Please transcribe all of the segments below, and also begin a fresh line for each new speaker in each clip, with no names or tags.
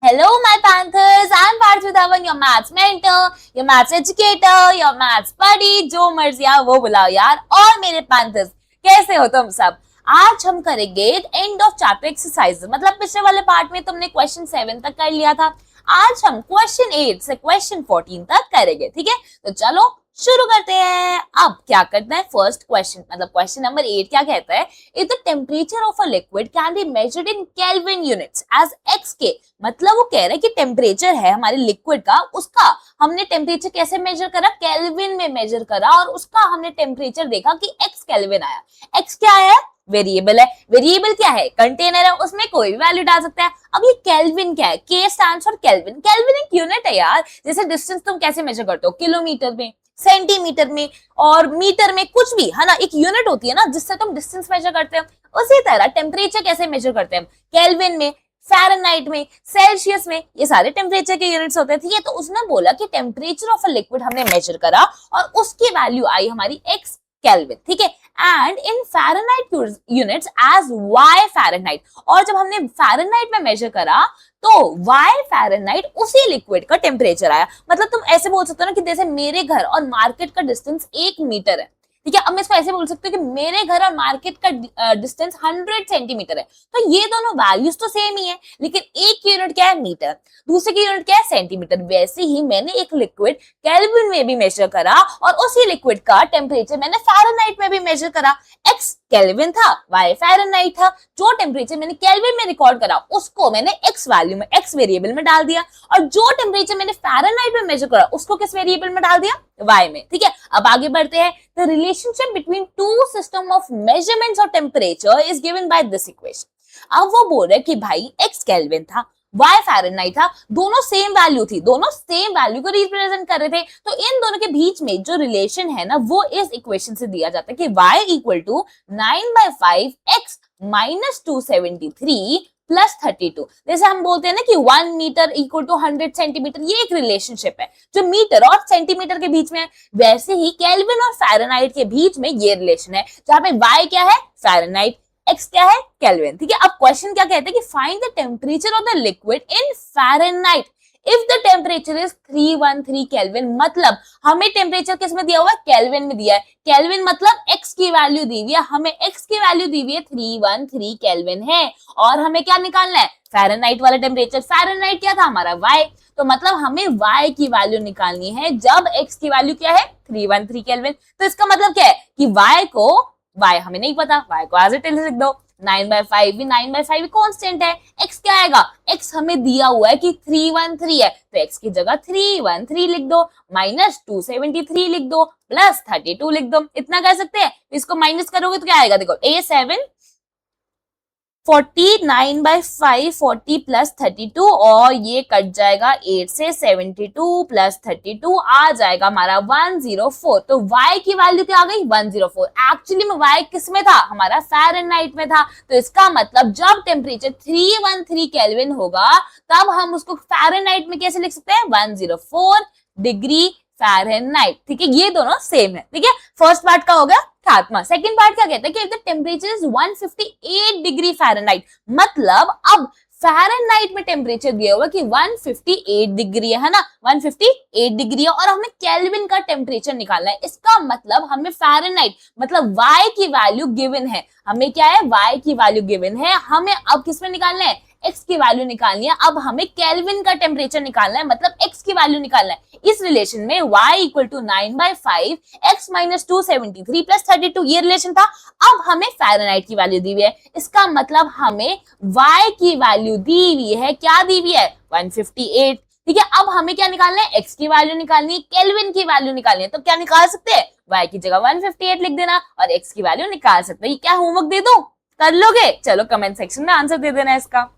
Hello, my Panthers. I'm Parthu Dhawan, your maths mentor, your maths educator, your maths buddy. जो मर्जी आप वो बुलाओ यार। और मेरे Panthers, कैसे हो तुम सब? आज हम करेंगे एंड ऑफ चैप्टर एक्सरसाइज। मतलब पिछले वाले पार्ट में तुमने क्वेश्चन 7 तक कर लिया था। आज हम क्वेश्चन 8 से क्वेश्चन 14 तक करेंगे, ठीक है? तो चलो शुरू करते हैं। अब क्या करना है, फर्स्ट क्वेश्चन मतलब क्वेश्चन नंबर 8 क्या कहता है, if the temperature of a liquid can be measured in kelvin units as X K. मतलब वो कह रहा है कि टेम्परेचर है हमारे लिक्विड का, उसका हमने टेम्परेचर कैसे मेजर करा, केल्विन में मेजर करा, और उसका हमने टेम्परेचर देखा कि एक्स केल्विन आया। एक्स क्या है, वेरिएबल है। वेरिएबल क्या है, कंटेनर है, उसमें कोई भी वैल्यू डाल सकता है। अब ये केल्विन क्या है, के स्टैंड्स फॉर केल्विन। केल्विन एक यूनिट है यार। जैसे डिस्टेंस तुम कैसे मेजर करते हो, किलोमीटर में, सेंटीमीटर में और मीटर में, कुछ भी है ना, एक यूनिट होती है ना जिससे तुम डिस्टेंस मेजर करते हो। उसी तरह टेम्परेचर कैसे मेजर करते हैं, केल्विन में, फ़ारेनहाइट में, सेल्सियस में, ये सारे टेम्परेचर के यूनिट्स होते हैं, ठीक है? तो उसने बोला कि टेम्परेचर ऑफ अ लिक्विड हमने मेजर करा और उसकी वैल्यू आई हमारी एक्स केल्विन, ठीक है? And in Fahrenheit units as Y Fahrenheit. और जब हमने फ़ारेनहाइट में मेजर करा तो वाई फ़ारेनहाइट उसी लिक्विड का टेम्परेचर आया। मतलब तुम ऐसे बोल सकते हो ना कि जैसे मेरे घर और मार्केट का डिस्टेंस 1 मीटर है, ठीक है? अब मैं इसको ऐसे बोल सकती हूँ कि मेरे घर और मार्केट का डिस्टेंस 100 सेंटीमीटर है। तो ये दोनों वैल्यूज तो सेम ही है, लेकिन एक यूनिट क्या है, मीटर, दूसरे की यूनिट क्या है, सेंटीमीटर। वैसे ही मैंने एक लिक्विड केल्विन में भी मेजर करा और उसी लिक्विड का टेम्परेचर मैंने फ़ारेनहाइट में भी मेजर करा। एक्स केल्विन था, वाई फ़ारेनहाइट था। जो टेम्परेचर मैंने केल्विन में रिकॉर्ड करा उसको मैंने एक्स वैल्यू में, एक्स वेरिएबल में डाल दिया, और जो टेम्परेचर मैंने फ़ारेनहाइट में मेजर करा उसको किस वेरिएबल में डाल दिया, वाई में, ठीक है? अब आगे बढ़ते हैं। The relationship between two system of measurements of temperature is given by this equation. अब वो बोल रहे कि भाई x केल्विन था, y फ़ारेनहाइट था, दोनों सेम वैल्यू थी, दोनों सेम वैल्यू को रिप्रेजेंट कर रहे थे। तो इन दोनों के बीच में जो रिलेशन है ना, वो इस इक्वेशन से दिया जाता है कि y equal to 9/5 x minus 273 plus 32। जैसे हम बोलते हैं ना कि 1 मीटर इक्वल टू 100 सेंटीमीटर, ये एक रिलेशनशिप है जो मीटर और सेंटीमीटर के बीच में है। वैसे ही केल्विन और फ़ारेनहाइट के बीच में ये रिलेशन है, जहां पे y क्या है, फ़ारेनहाइट, x क्या है, केल्विन, ठीक है? अब क्वेश्चन क्या कहते हैं कि find the temperature of the liquid in Fahrenheit if the temperature is 313 kelvin. मतलब हमें टेम्परेचर किस में दिया हुआ है, केल्विन में दिया है। केल्विन मतलब x की वैल्यू दी हुई है, हमें x की वैल्यू दी हुई है 313 केल्विन है, और हमें क्या निकालना है, फ़ारेनहाइट वाला टेम्परेचर। फ़ारेनहाइट क्या था हमारा, y। तो मतलब हमें y की वैल्यू निकालनी है जब x की वैल्यू क्या है, 313 केल्विन। तो इसका मतलब क्या है कि y हमें नहीं पता, y को एज इट इज लिख दो। 9/5 भी 9/5 कांस्टेंट है। x क्या आएगा, x हमें दिया हुआ है कि 313 है, तो x की जगह 313 लिख दो, माइनस 273 लिख दो, प्लस 32 लिख दो। इतना कर सकते हैं। इसको माइनस करोगे तो क्या आएगा, देखो a7 49/5 40 प्लस 32, और ये कट जाएगा 8 से 72 प्लस 32 आ जाएगा हमारा 104। तो y की वैल्यू क्या आ गई, 104। एक्चुअली में y किस में था, हमारा फ़ारेनहाइट में था। तो इसका मतलब जब टेम्परेचर 313 केल्विन होगा तब हम उसको फ़ारेनहाइट में कैसे लिख सकते हैं, 104 डिग्री फ़ारेनहाइट, ठीक है? ये दोनों सेम है, ठीक है? फर्स्ट पार्ट का हो गया खात्मा। सेकंड पार्ट क्या कहता है कि if the temperature is 158 degree Fahrenheit, मतलब अब फ़ारेनहाइट में टेम्परेचर दिया हुआ कि 158 डिग्री है ना, 158 डिग्री है, और हमें केल्विन का टेम्परेचर निकालना है। इसका मतलब हमें फ़ारेनहाइट मतलब y की वैल्यू गिवन है, हमें क्या है, y की वैल्यू गिवन है, हमें अब किसमें निकालना है, x की वैल्यू निकालनी है। अब हमें केल्विन का टेम्परेचर निकालना है, मतलब x की वैल्यू निकालना है। इस रिलेशन में y equal to 9/5 x minus 273 plus 32 ये रिलेशन था। अब हमें फ़ारेनहाइट की वैल्यू दी हुई है, इसका मतलब हमें y की वैल्यू दी हुई है, क्या दी हुई है, 158, ठीक है? अब हमें क्या निकालना है, x की वैल्यू निकालनी है, केल्विन की वैल्यू निकालनी है। तो क्या निकाल सकते हैं, y की जगह 158 लिख देना और x की वैल्यू निकाल सकते हैं। क्या होमवर्क दे दो, कर लोगे? चलो कमेंट सेक्शन में आंसर दे देना इसका।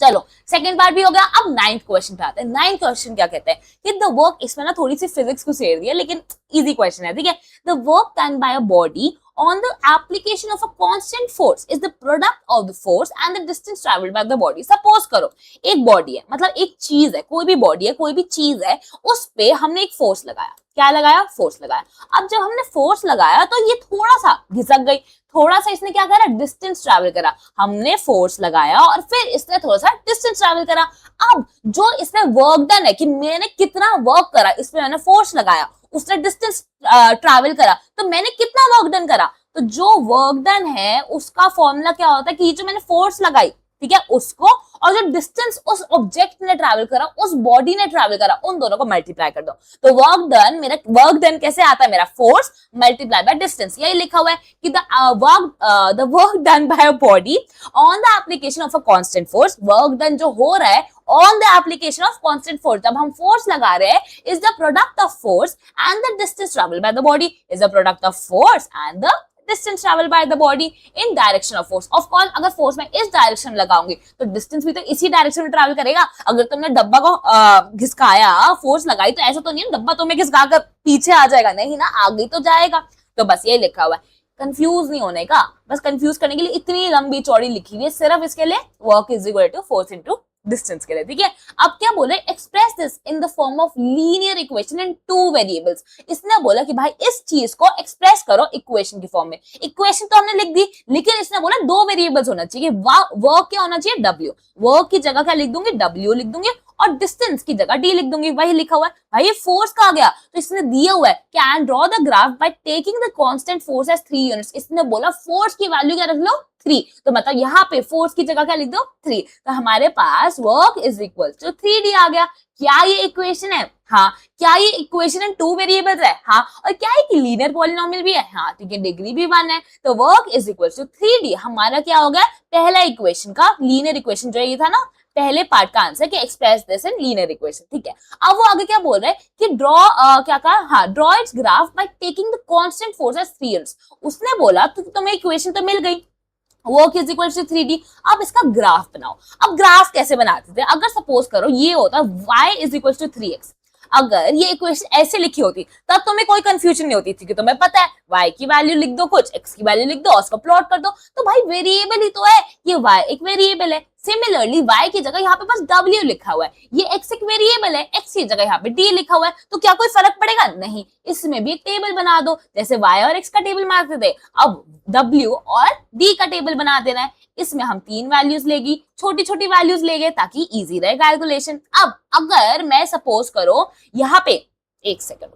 चलो सेकंड पार्ट भी हो गया। अब 9th क्वेश्चन पे आते हैं। 9th क्वेश्चन क्या कहते हैं कि द वर्क, इसमें ना थोड़ी सी फिजिक्स को शेयर दिया लेकिन इजी क्वेश्चन है, ठीक है? The work done by a body on the application of a constant force is the product of the force and the distance traveled by the body. Suppose करो एक body है, मतलब एक चीज है, कोई भी बॉडी है, कोई भी चीज है, उस पे हमने एक फोर्स लगाया। क्या लगाया? फोर्स लगाया। अब जब हमने फोर्स लगाया तो ये थोड़ा सा घिसक गई, थोड़ा सा इसने क्या करा? डिस्टेंस ट्रैवल करा। हमने फोर्स लगाया और फिर इसने थोड़ा सा डिस्टेंस ट्रैवल करा। अब जो इसमें वर्क डन है कि मैंने कितना वर्क करा, इसमें मैंने फोर्स लगाया, उसने डिस्टेंस ट्रैवल करा, तो मैंने कितना वर्क डन करा। तो जो वर्क डन है उसका फॉर्मूला क्या होता है कि ये जो मैंने फोर्स लगाई, ठीक है, उसको और जो डिस्टेंस उस ऑब्जेक्ट ने ट्रैवल करा, उस बॉडी ने ट्रैवल करा, उन दोनों को मल्टीप्लाई कर दो। तो वर्क डन, मेरा वर्क डन कैसे आता है? मेरा फोर्स मल्टीप्लाई बाय डिस्टेंस। यही लिखा हुआ है कि the work done by a body on the application of a constant force, work done जो हो रहा है on the application of constant force, जब हम फोर्स लगा रहे हैं, is the product of force and the distance travel by the body, is the product of force and the distance travel by the body in direction of force. Of course अगर force में इस direction में लगाऊंगी तो distance भी तो इसी direction में ट्रैवल करेगा। अगर तुमने डब्बा को घिसकाया, फोर्स लगाई, तो ऐसा तो नहीं है डब्बा तुम्हें घिसका कर पीछे आ जाएगा, नहीं ना, आगे तो जाएगा। तो बस ये लिखा हुआ है, कंफ्यूज नहीं होने का, बस कंफ्यूज करने के लिए इतनी लंबी चौड़ी लिखी हुई है, सिर्फ इसके लिए work is equal to force into distance के लिए, ठीक है। अब क्या बोले? Express this in the form of linear equation in two variables. इसने बोला कि भाई इस चीज को एक्सप्रेस करो इक्वेशन की फॉर्म में। इक्वेशन तो हमने लिख दी, लेकिन इसने बोला दो वेरिएबल्स होना चाहिए। वर्क क्या होना चाहिए? W। वर्क की जगह क्या लिख दूंगी? W लिख दूंगी, और डिस्टेंस की जगह D लिख दूंगी। वही लिखा हुआ है। भाई ये फोर्स कहा गया, तो इसने दिया हुआ है can draw the graph by taking the constant force as 3 units. इसने बोला फोर्स की वैल्यू क्या रख लो? 3। तो मतलब यहाँ पे फोर्स की जगह क्या लिख दो? 3। तो हमारे पास work is equal to 3D आ गया। क्या ये इक्वेशन है? हाँ। क्या ये इक्वेशन इन टू वेरिएबल्स है? हाँ। और क्या है कि लीनियर पॉलिनोमियल भी है? हाँ। ठीक है, डिग्री भी 1 है। तो work is equal to 3D हमारा क्या हो गया? पहला इक्वेशन का लीनियर इक्वेशन जो ये था ना, पहले पार्ट का आंसर कि express this in linear equation, ठीक है। अब वो आगे क्या बोल रहे हैं कि ड्रॉ क्या कहा? हाँ, draw its graph by taking the constant force as 3 units. उसने बोला तो तुम्हें इक्वेशन तो मिल गई, work is equal to 3D। अब इसका ग्राफ बनाओ। अब ग्राफ कैसे बनाते थे? अगर सपोज करो ये होता y is equal to 3x, अगर ये इक्वेशन ऐसे लिखी होती तब तुम्हें कोई कंफ्यूजन नहीं होती थी कि तुम्हें पता है y की वैल्यू लिख दो, कुछ x की वैल्यू लिख दो और उसको प्लॉट कर दो। तो भाई वेरिएबल ही तो है, ये y एक वेरिएबल है। सिमिलरली y की जगह यहाँ पे बस w लिखा हुआ है, ये x एक वेरिएबल है, x की जगह यहाँ पे d लिखा हुआ है। तो क्या कोई फर्क पड़ेगा? नहीं। इसमें भी एक टेबल बना दो, जैसे y और x का टेबल बनाते थे, अब w और d का टेबल बना देना है। इसमें हम 3 वैल्यूज लेगी, छोटी छोटी वैल्यूज लेंगे ताकि इजी रहे कैलकुलेशन। अब अगर मैं सपोज करो यहाँ पे एक सेकंड,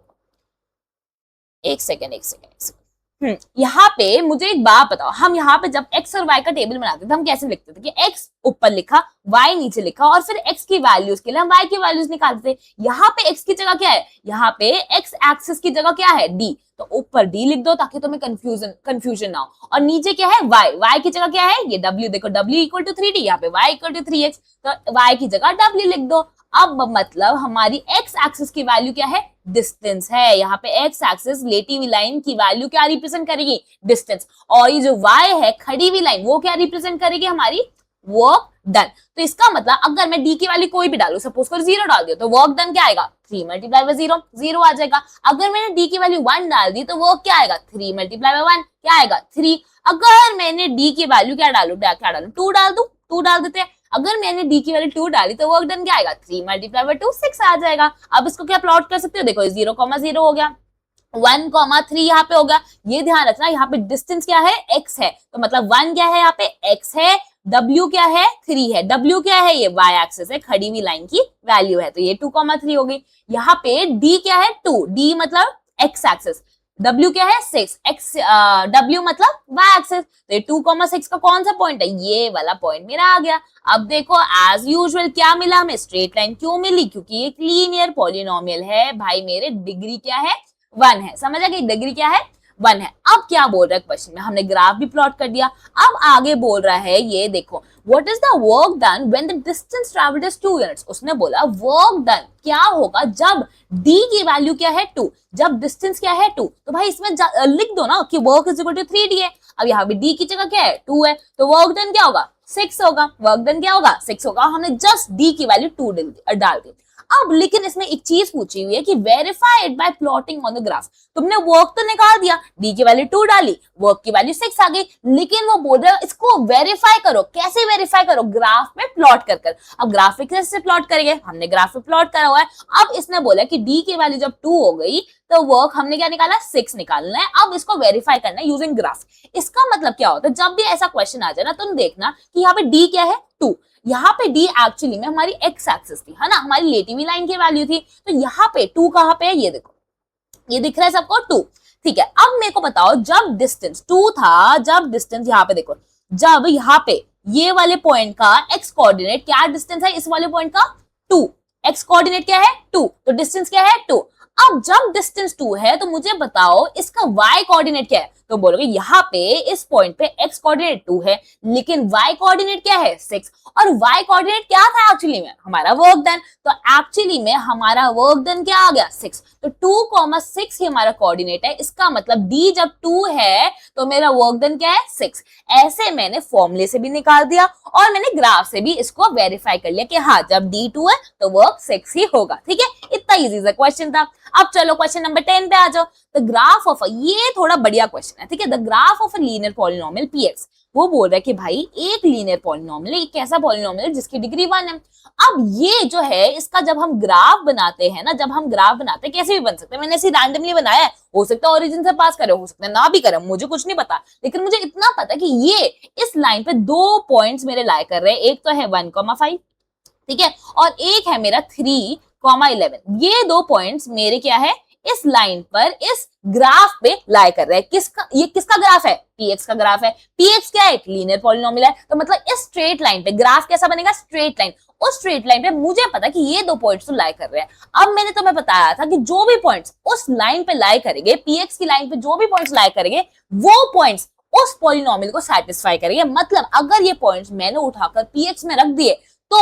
यहाँ पे मुझे एक बात बताओ, हम यहाँ पे जब x और y का टेबल बनाते थे हम कैसे लिखते थे कि x ऊपर लिखा, y नीचे लिखा, और फिर x की वैल्यूज के लिए हम y की वैल्यूज निकालते थे। यहाँ पे x की जगह क्या है? यहाँ पे x एक्सिस की जगह क्या है? d। तो ऊपर d लिख दो ताकि तुम्हें कंफ्यूजन ना हो, और नीचे क्या है? y की जगह क्या है? ये w। देखो w इक्वल टू 3D, यहाँ पे y इक्वल टू 3x, तो y की जगह w लिख दो। अब मतलब हमारी x एक्सिस की वैल्यू क्या है? डिस्टेंस है। यहाँ पे x एक्सिस लेटी हुई लाइन की वैल्यू क्या रिप्रेजेंट करेगी? डिस्टेंस। और ये जो y है खड़ी हुई लाइन, वो क्या रिप्रेजेंट करेगी? हमारी वर्क डन। तो इसका मतलब अगर मैं d की वैल्यू कोई भी डालू, सपोज कर 0 डाल दिया, तो वर्क डन क्या आएगा? 3 मल्टीप्लाई बाय 0, 0 आ जाएगा। अगर मैंने d की वैल्यू 1 डाल दी तो वर्क क्या आएगा? 3 मल्टीप्लाई बाय 1 क्या आएगा? 3। अगर मैंने d की वैल्यू क्या डालू? 2 डाल दूं, 2 डाल देते हैं। अगर मैंने d की वैल्यू 2 डाली तो वर्क डन क्या आएगा? 3 मल्टीप्लाई बाय 2 6 आ जाएगा। अब इसको क्या प्लॉट कर सकते हो? देखो 0,0 हो गया, 1,3 यहाँ पे हो गया। ये ध्यान रखना, यहाँ पे डिस्टेंस क्या है? x है, तो मतलब 1 क्या है? यहाँ पे x है, w क्या है? 3 है, w क्या है? ये y एक्सिस है, खड़ी हुई लाइन की वैल्यू है, तो ये 2,3 हो गई। यहाँ पे d क्या है? 2, d मतलब x एक्सिस, w क्या है? 6, x w मतलब y एक्सिस, तो ये 2,6 का कौन सा पॉइंट है? ये वाला पॉइंट मेरा आ गया। अब देखो एज यूजुअल क्या मिला हमें? Straight line. क्यों मिली? क्योंकि एक लीनियर पॉलिनोमियल है भाई मेरे, डिग्री क्या है? 1 है। समझ आ गई? डिग्री क्या है? 1 है। अब क्या बोल रहा है क्वेश्चन में? हमने ग्राफ भी प्लॉट कर दिया। अब आगे बोल रहा है, ये देखो, what is the work done when the distance travelled is 2 units. उसने बोला वर्क डन क्या होगा जब d की वैल्यू क्या है? 2, जब डिस्टेंस क्या है? 2। तो भाई इसमें लिख दो ना कि work is equal to 3d है। अब यहाँ पे d की जगह क्या है? 2 है, तो वर्क डन क्या होगा? 6 होगा। वर्क डन क्या होगा? 6 होगा। हमने जस्ट d की वैल्यू 2 डाल दी। अब लेकिन इसमें एक चीज पूछी हुई है कि verify it by plotting on the graph. तुमने वर्क तो निकाल दिया, डी की वैल्यू 2 डाली, वर्क की वैल्यू 6 आ गई, लेकिन वो बोल रहा है इसको वेरीफाई करो। कैसे वेरीफाई करो? ग्राफ में प्लॉट कर कर। अब ग्राफ कैसे प्लॉट करेंगे? हमने ग्राफ में प्लॉट करा हुआ है। अब इसने बोला कि डी की वैल्यू जब 2 हो गई तो वर्क हमने क्या निकाला? 6 निकालना है। अब इसको वेरीफाई करना है यूजिंग ग्राफ। इसका मतलब क्या होता है? जब भी ऐसा क्वेश्चन आ जाए ना, तुम देखना कि यहाँ पे डी क्या है? 2। यहाँ पे डी एक्चुअली में हमारी एक्स एक्सिस थी, है ना, हमारी लेटी लाइन की वैल्यू थी। तो यहाँ पे 2 कहाँ पे है? ये देखो, ये दिख रहा है सबको 2। ठीक है, अब मेरे को बताओ जब डिस्टेंस 2 था, जब डिस्टेंस यहाँ पे देखो, जब यहाँ पे ये वाले पॉइंट का एक्स कोऑर्डिनेट क्या डिस्टेंस है? इस वाले पॉइंट का 2। एक्स कोऑर्डिनेट क्या है? 2। तो डिस्टेंस क्या है? 2। अब जब डिस्टेंस 2 है तो मुझे बताओ इसका y कोऑर्डिनेट क्या है? तो बोलोगे यहाँ पे इस पॉइंट पे x कोऑर्डिनेट 2 है, लेकिन y कोऑर्डिनेट क्या है? 6। और y कोऑर्डिनेट क्या था एक्चुअली में? हमारा वर्क डन। तो एक्चुअली में हमारा वर्क डन क्या आ गया? 6। तो 2,6 ही हमारा कोऑर्डिनेट है। इसका मतलब d जब 2 है तो मेरा वर्क डन क्या है? 6। ऐसे मैंने फॉर्मूले से भी निकाल दिया और मैंने ग्राफ से भी इसको वेरीफाई कर लिया कि हाँ, जब d 2 है तो वर्क 6 ही होगा। ठीक है, इतना इजी सा क्वेश्चन था। अब चलो क्वेश्चन नंबर 10 पे आ जाओ। द ग्राफ ऑफ, ये थोड़ा बढ़िया क्वेश्चन है। ठीक है, the graph of a linear polynomial px। वो बोल रहा है कि भाई एक लीनियर पॉलिनोमियल है, एक ऐसा पॉलिनोमियल है जिसकी डिग्री 1 है। अब ये जो है इसका जब हम ग्राफ बनाते हैं ना, जब हम ग्राफ बनाते हैं कैसे भी बन सकते हैं। मैंने ऐसे रैंडमली बनाया है, हो सकता है ओरिजिन से पास करे, हो सकता है ना भी करे, मुझे कुछ नहीं पता। लेकिन मुझे इतना पता है कि ये इस लाइन पे 2 पॉइंट्स मेरे लाई कर रहे हैं। एक तो है 1,5, ठीक है, और एक है मेरा 3,11। ये 2 पॉइंट्स मेरे क्या है? इस लाइन पर, इस ग्राफ पे लाई कर रहे हैं। किसका? ये किसका ग्राफ है? px का ग्राफ है। px क्या है? एक लीनियर पॉलिनोमियल है। तो मतलब इस स्ट्रेट लाइन पे ग्राफ कैसा बनेगा? Straight line. उस स्ट्रेट लाइन पे मुझे पता है कि ये 2 पॉइंट्स तो लाई कर रहे हैं। अब मैंने तुम्हें बताया था कि जो भी पॉइंट्स उस लाइन पे लाई करेंगे, px की लाइन पे जो भी पॉइंट्स लाई करेंगे, वो पॉइंट्स उस पॉलिनोमियल को सैटिस्फाई करेंगे। मतलब अगर ये पॉइंट्स मैंने उठाकर px में रख दिए तो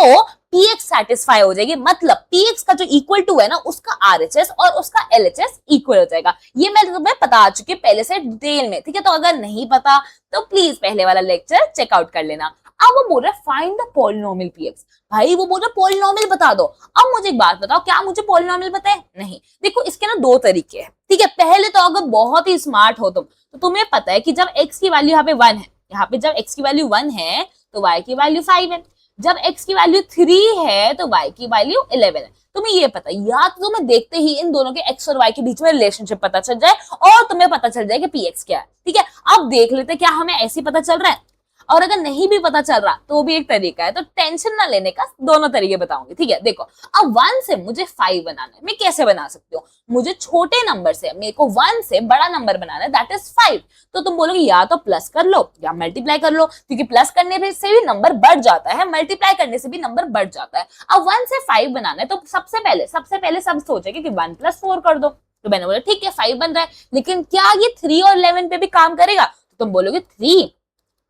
px सेटिस्फाई हो जाएगी। मतलब px का जो इक्वल टू है ना, उसका RHS और उसका LHS इक्वल हो जाएगा। ये मैं तुम्हें बता चुकी पहले से डिटेल में। ठीक है, तो अगर नहीं पता तो प्लीज पहले वाला लेक्चर चेकआउट कर लेना। अब वो बोल रहा है फाइंड द पॉलिनोमियल px। भाई वो बोल रहा है पॉलिनोमियल बता दो। अब मुझे एक बात बताओ, क्या मुझे पॉलिनोमियल पता है? नहीं। देखो इसके ना 2 तरीके हैं। ठीक है, पहले तो अगर बहुत ही स्मार्ट हो तुम तो तुम्हें पता है कि जब x की वैल्यू यहाँ पे 1 है, यहाँ पे जब x की वैल्यू 1 है तो y की वैल्यू 5 है। जब x की वैल्यू 3 है तो y की वैल्यू 11 है। तुम्हें ये पता है, या तो तुम्हें देखते ही इन दोनों के x और y के बीच में रिलेशनशिप पता चल जाए और तुम्हें पता चल जाए कि px क्या है। ठीक है, अब देख लेते क्या हमें ऐसे पता चल रहा है। और अगर नहीं भी पता चल रहा तो भी एक तरीका है। तो टेंशन ना लेने का, दोनों तरीके बताऊंगी। ठीक है, देखो अब 1 से मुझे 5 बनाना है। मैं कैसे बना सकती हूँ? मुझे छोटे नंबर से मेरे को 1 से बड़ा नंबर बनाना है, दैट इज 5। तो तुम बोलोगे या तो प्लस कर लो या मल्टीप्लाई कर लो, क्योंकि प्लस करने से भी नंबर बढ़ जाता है, मल्टीप्लाई करने से भी नंबर बढ़ जाता है। अब 1 से 5 बनाना है तो सबसे पहले सब सोचेंगे कि 1 + 4 कर दो। तो मैंने बोला ठीक है 5 बन रहा है, लेकिन क्या ये 3 और 11 पे भी काम करेगा? तो तुम बोलोगे 3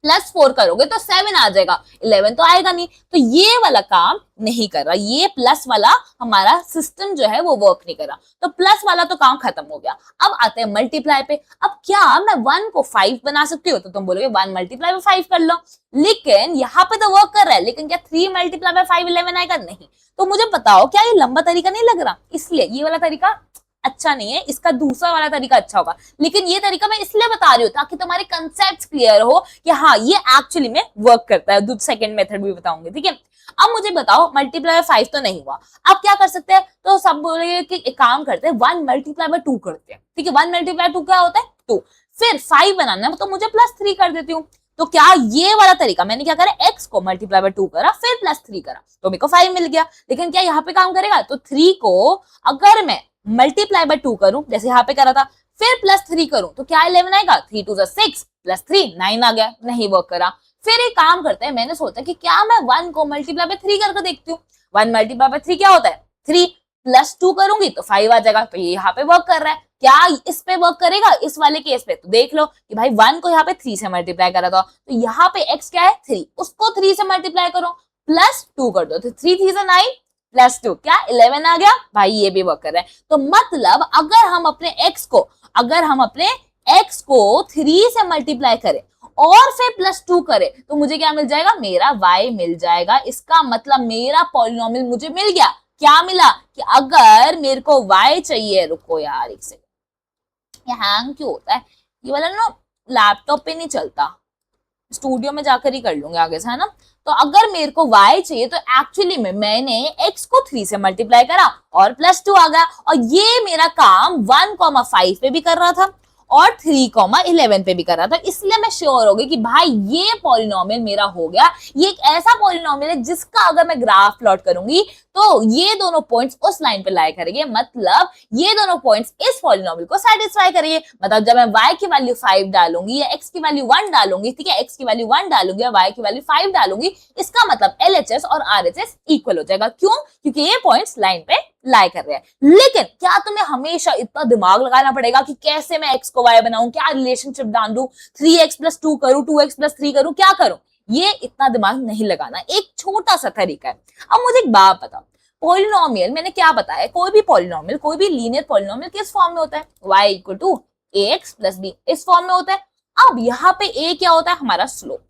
+ 4 करोगे तो 7 आ जाएगा, 11 तो आएगा नहीं। तो ये वाला काम नहीं कर रहा, ये प्लस वाला हमारा सिस्टम जो है वो वर्क नहीं कर रहा। तो प्लस वाला तो काम खत्म हो गया। अब आते हैं मल्टीप्लाई पे। अब क्या मैं 1 को 5 बना सकती हूँ? तो तुम बोलोगे 1 × 5 कर लो, लेकिन यहाँ पे तो वर्क कर रहा है, लेकिन क्या 3 × 5 11 आएगा? नहीं। तो मुझे बताओ क्या ये लंबा तरीका नहीं लग रहा? इसलिए ये वाला तरीका अच्छा नहीं है, इसका दूसरा वाला तरीका अच्छा होगा। लेकिन ये तरीका मैं इसलिए बता रही हूँ ताकि तुम्हारे कंसेप्ट्स क्लियर हो कि हाँ ये एक्चुअली में वर्क करता है। सेकंड मेथड भी बताऊंगी। ठीक है, अब मुझे बताओ मल्टीप्लाई 5 तो नहीं हुआ, अब क्या कर सकते हैं? तो सब बोलेंगे कि एक काम करते हैं 1 × 2 करते हैं। ठीक है, 1 × 2 क्या होता है? 2। फिर 5 बनाना है तो मुझे +3 कर देती हूँ। तो क्या ये वाला तरीका, मैंने क्या करा, x को × 2 करा फिर +3 करा तो मेरे को 5 मिल गया। लेकिन क्या यहाँ पे काम करेगा? तो 3 को अगर मैं × 2 करूं जैसे यहाँ पे करा था, फिर +3 करूं तो क्या 11 आएगा? 3 × 2 = 6 +3 9 आ गया, नहीं वर्क करा। फिर एक काम करते हैं, मैंने सोचा कि क्या मैं 1 को × 3 करके देखती हूँ। 1 × 3 क्या होता है? 3 + 2 करूंगी तो 5 आ जाएगा। तो ये यहाँ पे वर्क कर रहा है। क्या इस पे वर्क करेगा? इस वाले केस पे तो देख लो कि भाई 1 को यहाँ पे 3 से मल्टीप्लाई करा था, तो यहाँ पे x क्या है? 3, उसको 3 से मल्टीप्लाई करो +2 कर दो तो 3 3 = 9 +2 क्या 11 आ गया। भाई ये भी वर्क कर रहा है। तो मतलब अगर हम अपने x को 3 से मल्टीप्लाई करें और फिर +2 करें तो मुझे क्या मिल जाएगा? मेरा y मिल जाएगा। इसका मतलब मेरा पॉलिनोमियल मुझे मिल गया। क्या मिला कि अगर मेरे को y चाहिए, रुको यार एक सेकंड, ये हैंग क्यों होता है, ये वाला ना लैपटॉप पे नहीं चलता, स्टूडियो में जाकर ही कर लूंगी आगे से, है ना। तो अगर मेरे को y चाहिए तो एक्चुअली में मैंने x को 3 से मल्टीप्लाई करा और +2 आ गया, और ये मेरा काम 1,5 पे भी कर रहा था और 3,11 पे भी कर रहा था, इसलिए मैं श्योर हो गई कि भाई ये पॉलिनोमियल मेरा हो गया। ये एक ऐसा पॉलिनोमियल है जिसका अगर मैं ग्राफ प्लॉट करूंगी तो ये दोनों पॉइंट्स उस लाइन पे लाई करेंगे, मतलब ये दोनों पॉइंट्स इस पॉलिनोमियल को सेटिस्फाई करेंगे। मतलब जब मैं y की वैल्यू 5 डालूंगी या x की वैल्यू 1 डालूंगी, ठीक है, x की वैल्यू 1 डालूंगी या y की वैल्यू 5 डालूंगी, इसका मतलब LHS और RHS इक्वल हो जाएगा। क्यों? क्योंकि ये पॉइंट्स लाइन पे लाई कर रहे हैं। लेकिन क्या तुम्हें हमेशा इतना दिमाग लगाना पड़ेगा कि कैसे मैं x को y बनाऊं, क्या रिलेशनशिप डाल दूं, 3x + 2 करूं, 2x + 3 करूं, क्या करूं? ये इतना दिमाग नहीं लगाना, एक छोटा सा तरीका है। अब मुझे एक बात बताओ, पॉलिनोमियल मैंने क्या बताया, कोई भी पॉलिनोमियल, कोई भी लीनियर पॉलिनोमियल किस फॉर्म में होता है, y = ax + b, इस फॉर्म में होता है। अब यहाँ पे a क्या होता है, हमारा स्लोप,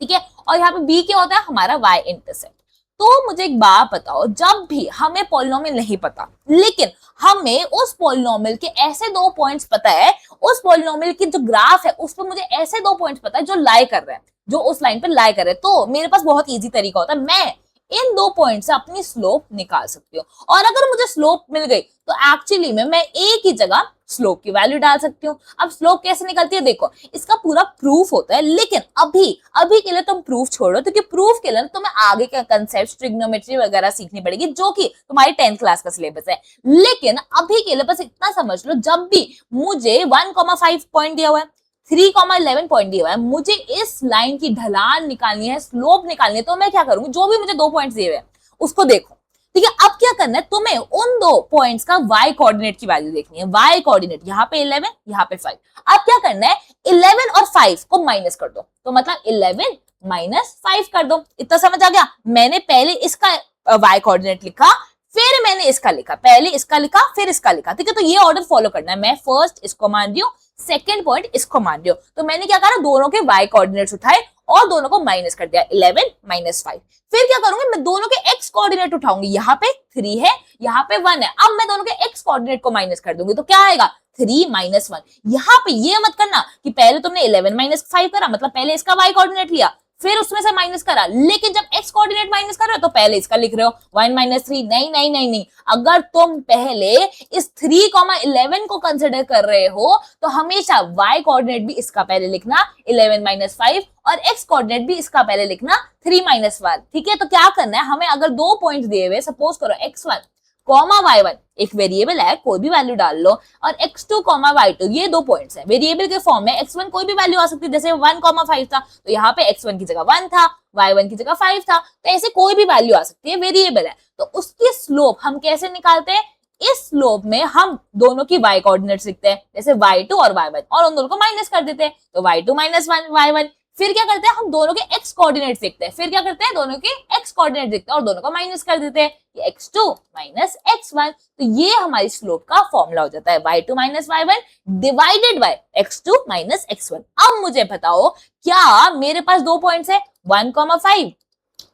ठीक है, और यहाँ पे b क्या होता है, हमारा y इंटरसेप्ट। तो मुझे एक बात बताओ, जब भी हमें पॉलिनोमियल नहीं पता लेकिन हमें उस पॉलिनोमियल के ऐसे दो पॉइंट्स पता है, उस पॉलिनोमियल की जो ग्राफ है उस पर मुझे ऐसे दो पॉइंट्स पता है जो लाई कर रहे हैं, जो उस लाइन पे लाई कर रहे हैं, तो मेरे पास बहुत इजी तरीका होता है, मैं इन दो पॉइंट से अपनी स्लोप निकाल सकती हूँ। और अगर मुझे स्लोप मिल गई तो एक्चुअली में मैं a की जगह स्लोप की वैल्यू डाल सकती हूँ। अब स्लोप कैसे निकलती है, देखो इसका पूरा प्रूफ होता है, लेकिन अभी के लिए तुम प्रूफ छोड़ो, क्योंकि प्रूफ के लिए तुम्हें आगे के कंसेप्ट, ट्रिग्नोमेट्री वगैरह सीखनी पड़ेगी, जो कि तुम्हारी 10th क्लास का सिलेबस है। लेकिन अभी के लिए बस इतना समझ लो, जब भी मुझे 1,5 पॉइंट दिया हुआ है, 3,11 पॉइंट दिया हुआ है, मुझे इस लाइन की ढलान निकालनी है, स्लोप निकालनी है, तो मैं क्या करूंगी, जो भी मुझे 2 पॉइंट्स दिए हुए हैं उसको देखो, ठीक है। अब क्या करना है, तुम्हें उन 2 पॉइंट्स का y कोऑर्डिनेट की वैल्यू देखनी है। y कोऑर्डिनेट यहाँ पे 11, यहाँ पे 5। अब क्या करना है, 11 और 5 को माइनस कर दो, तो मतलब 11 - 5 कर दो। इतना समझ आ गया? मैंने पहले इसका y कोऑर्डिनेट लिखा, फिर मैंने इसका लिखा, पहले इसका लिखा फिर इसका लिखा, ठीक है। तो ये ऑर्डर फॉलो करना है, मैं फर्स्ट इसको मान रही हूँ, सेकेंड पॉइंट इसको मान रही हूँ। तो मैंने क्या करा, दोनों के y कोऑर्डिनेट्स उठाए और दोनों को माइनस कर दिया, 11 - 5। फिर क्या करूंगी, मैं दोनों के x कोऑर्डिनेट उठाऊंगी, यहाँ पे 3 है, यहाँ पे 1 है। अब मैं दोनों के x कोऑर्डिनेट को माइनस कर दूंगी, तो क्या आएगा, 3 - 1। यहाँ पे ये मत करना कि पहले तुमने 11 - 5 करा, मतलब पहले इसका y कोऑर्डिनेट लिया फिर उसमें से माइनस करा, लेकिन जब x कोऑर्डिनेट माइनस कर रहे हो तो पहले इसका लिख रहे हो, 1 - 3। नहीं नहीं नहीं नहीं, अगर तुम पहले इस 3,11 को कंसिडर कर रहे हो तो हमेशा y कोऑर्डिनेट भी इसका पहले लिखना 11 - 5 और x कोऑर्डिनेट भी इसका पहले लिखना 3 - 1, ठीक है। तो क्या करना है, हमें अगर 2 पॉइंट दिए हुए, सपोज करो x1, y1 एक वेरिएबल है, कोई भी वैल्यू डाल लो, और x2, y2 ये 2 पॉइंट्स हैं वेरिएबल के फॉर्म में। x1 कोई भी वैल्यू आ सकती है, जैसे 1,5 था तो यहाँ पे x1 की जगह 1 था, y1 की जगह 5 था, तो ऐसे कोई भी वैल्यू आ सकती है, वेरिएबल है। तो उसकी स्लोप हम कैसे निकालते हैं, इस स्लोप में हम दोनों की y कोऑर्डिनेट्स लिखते हैं, जैसे y2 और y1, और उन दोनों को माइनस कर देते हैं, तो y2 - 1 y1। फिर क्या करते हैं, हम दोनों के x कोऑर्डिनेट्स लिखते हैं, फिर क्या करते हैं, दोनों के x कोऑर्डिनेट लिखते हैं और दोनों को माइनस कर देते हैं, x2 - x1। तो ये हमारी स्लोप का फॉर्मूला हो जाता है, y2 - y1 divided by x2 - x1। अब मुझे बताओ, क्या मेरे पास 2 पॉइंट्स है, 1,5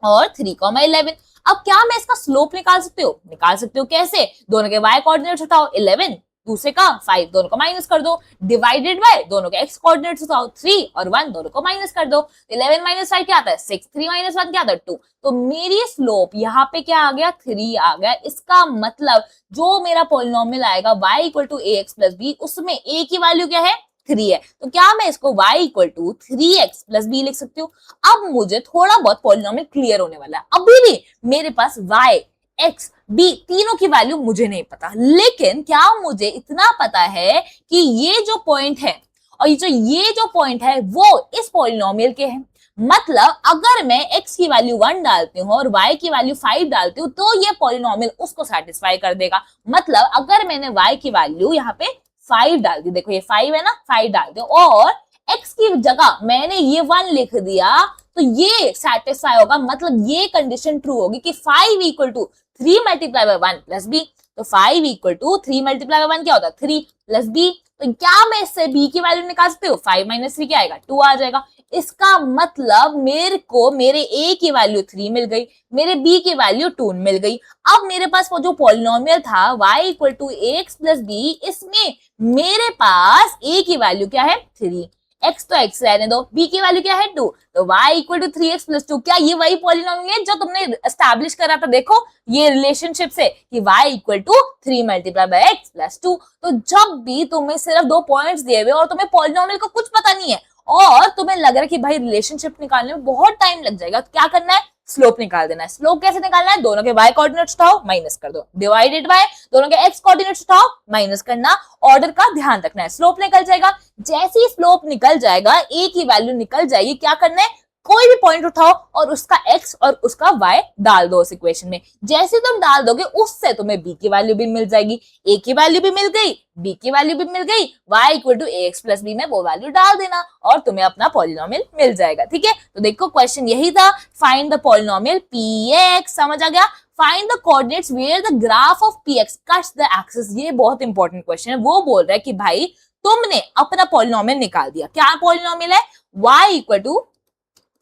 और 3,11। अब क्या मैं इसका स्लोप निकाल सकती हूँ? निकाल सकती हूँ, कैसे, दोनों के y कोऑर्डिनेट्स उठाओ, 11, दूसरे का 5, दोनों को माइनस कर दो, डिवाइडेड बाय दोनों के x कोऑर्डिनेट्स उठाओ, 3 और 1, दोनों को माइनस कर दो, 11 - 5 क्या आता है, 6, 3 - 1 क्या आता है, 2। तो मेरी स्लोप यहाँ पे क्या आ गया, 3 आ गया। इसका मतलब जो मेरा पॉलिनोमियल आएगा y = ax + b, उसमें a की वैल्यू क्या है, 3 है, तो क्या मैं इसको y = 3x + b लिख सकती हूँ। अब मुझे थोड़ा बहुत पॉलिनोमियल क्लियर होने वाला है। अभी भी मेरे पास y, x, b तीनों की वैल्यू मुझे नहीं पता, लेकिन क्या मुझे इतना पता है कि ये जो पॉइंट है और ये जो पॉइंट है वो इस पॉलिनोमियल के हैं। मतलब अगर मैं x की वैल्यू 1 डालती हूँ और y की वैल्यू 5 डालती हूँ तो ये पॉलिनोमियल उसको सेटिस्फाई कर देगा। मतलब अगर मैंने y की वैल्यू यहाँ पे 5 डाल दी, देखो ये 5 है ना, 5 डाल दो, और x की जगह मैंने ये 1 लिख दिया, तो ये सेटिस्फाई होगा, मतलब ये कंडीशन ट्रू होगी कि 5 = 3 × 1 + b। तो 5 इक्वल टू 3 मल्टीप्लाई बाय 1 क्या होता है 3 प्लस b। तो क्या मैं इससे b की वैल्यू निकाल सकती हूँ 5 माइनस 3 क्या आएगा 2 आ जाएगा। इसका मतलब मेरे को मेरे a की वैल्यू 3 मिल गई, मेरे b की वैल्यू 2 मिल गई। अब मेरे पास वो जो पॉलिनोमियल था y equal to ax plus b, इसमें मेरे पास a की वैल्यू क्या है 3, x तो x रहने दो, b की वैल्यू क्या है 2, तो y equal to 3x plus 2। क्या ये वही पॉलिनोमियल है जो तुमने एस्टैब्लिश करा था? देखो ये रिलेशनशिप से कि y equal to 3 multiply by x plus 2। तो जब भी तुम्हें सिर्फ 2 पॉइंट्स दिए हुए और तुम्हें पॉलिनोमियल का कुछ पता नहीं है और तुम्हें लग रहा है कि भाई रिलेशनशिप निकालने में बहुत टाइम लग जाएगा, तो क्या करना है स्लोप निकाल देना है। स्लोप कैसे निकालना है? दोनों के y कोऑर्डिनेट्स उठाओ माइनस कर दो, डिवाइडेड बाय दोनों के x कोऑर्डिनेट्स उठाओ माइनस करना, ऑर्डर का ध्यान रखना है। स्लोप निकल जाएगा, जैसे ही स्लोप निकल जाएगा a की वैल्यू निकल जाएगी, क्या करना है कोई भी पॉइंट उठाओ और उसका x और उसका y डाल दो उस इक्वेशन में। जैसे तुम डाल दोगे उससे तुम्हें b की वैल्यू भी मिल जाएगी, a की वैल्यू भी मिल गई, b की वैल्यू भी मिल गई, y equal to ax plus b में वो वैल्यू डाल देना और तुम्हें अपना पॉलिनोमियल मिल जाएगा। ठीक है, तो देखो क्वेश्चन यही था, फाइंड द पॉलिनोमियल px। समझ आ गया? Find the coordinates where the graph of px cuts the axis. ये बहुत इंपॉर्टेंट क्वेश्चन है। वो बोल रहा है कि भाई तुमने अपना पॉलिनोमियल निकाल दिया। क्या पॉलिनोमियल है? y equal to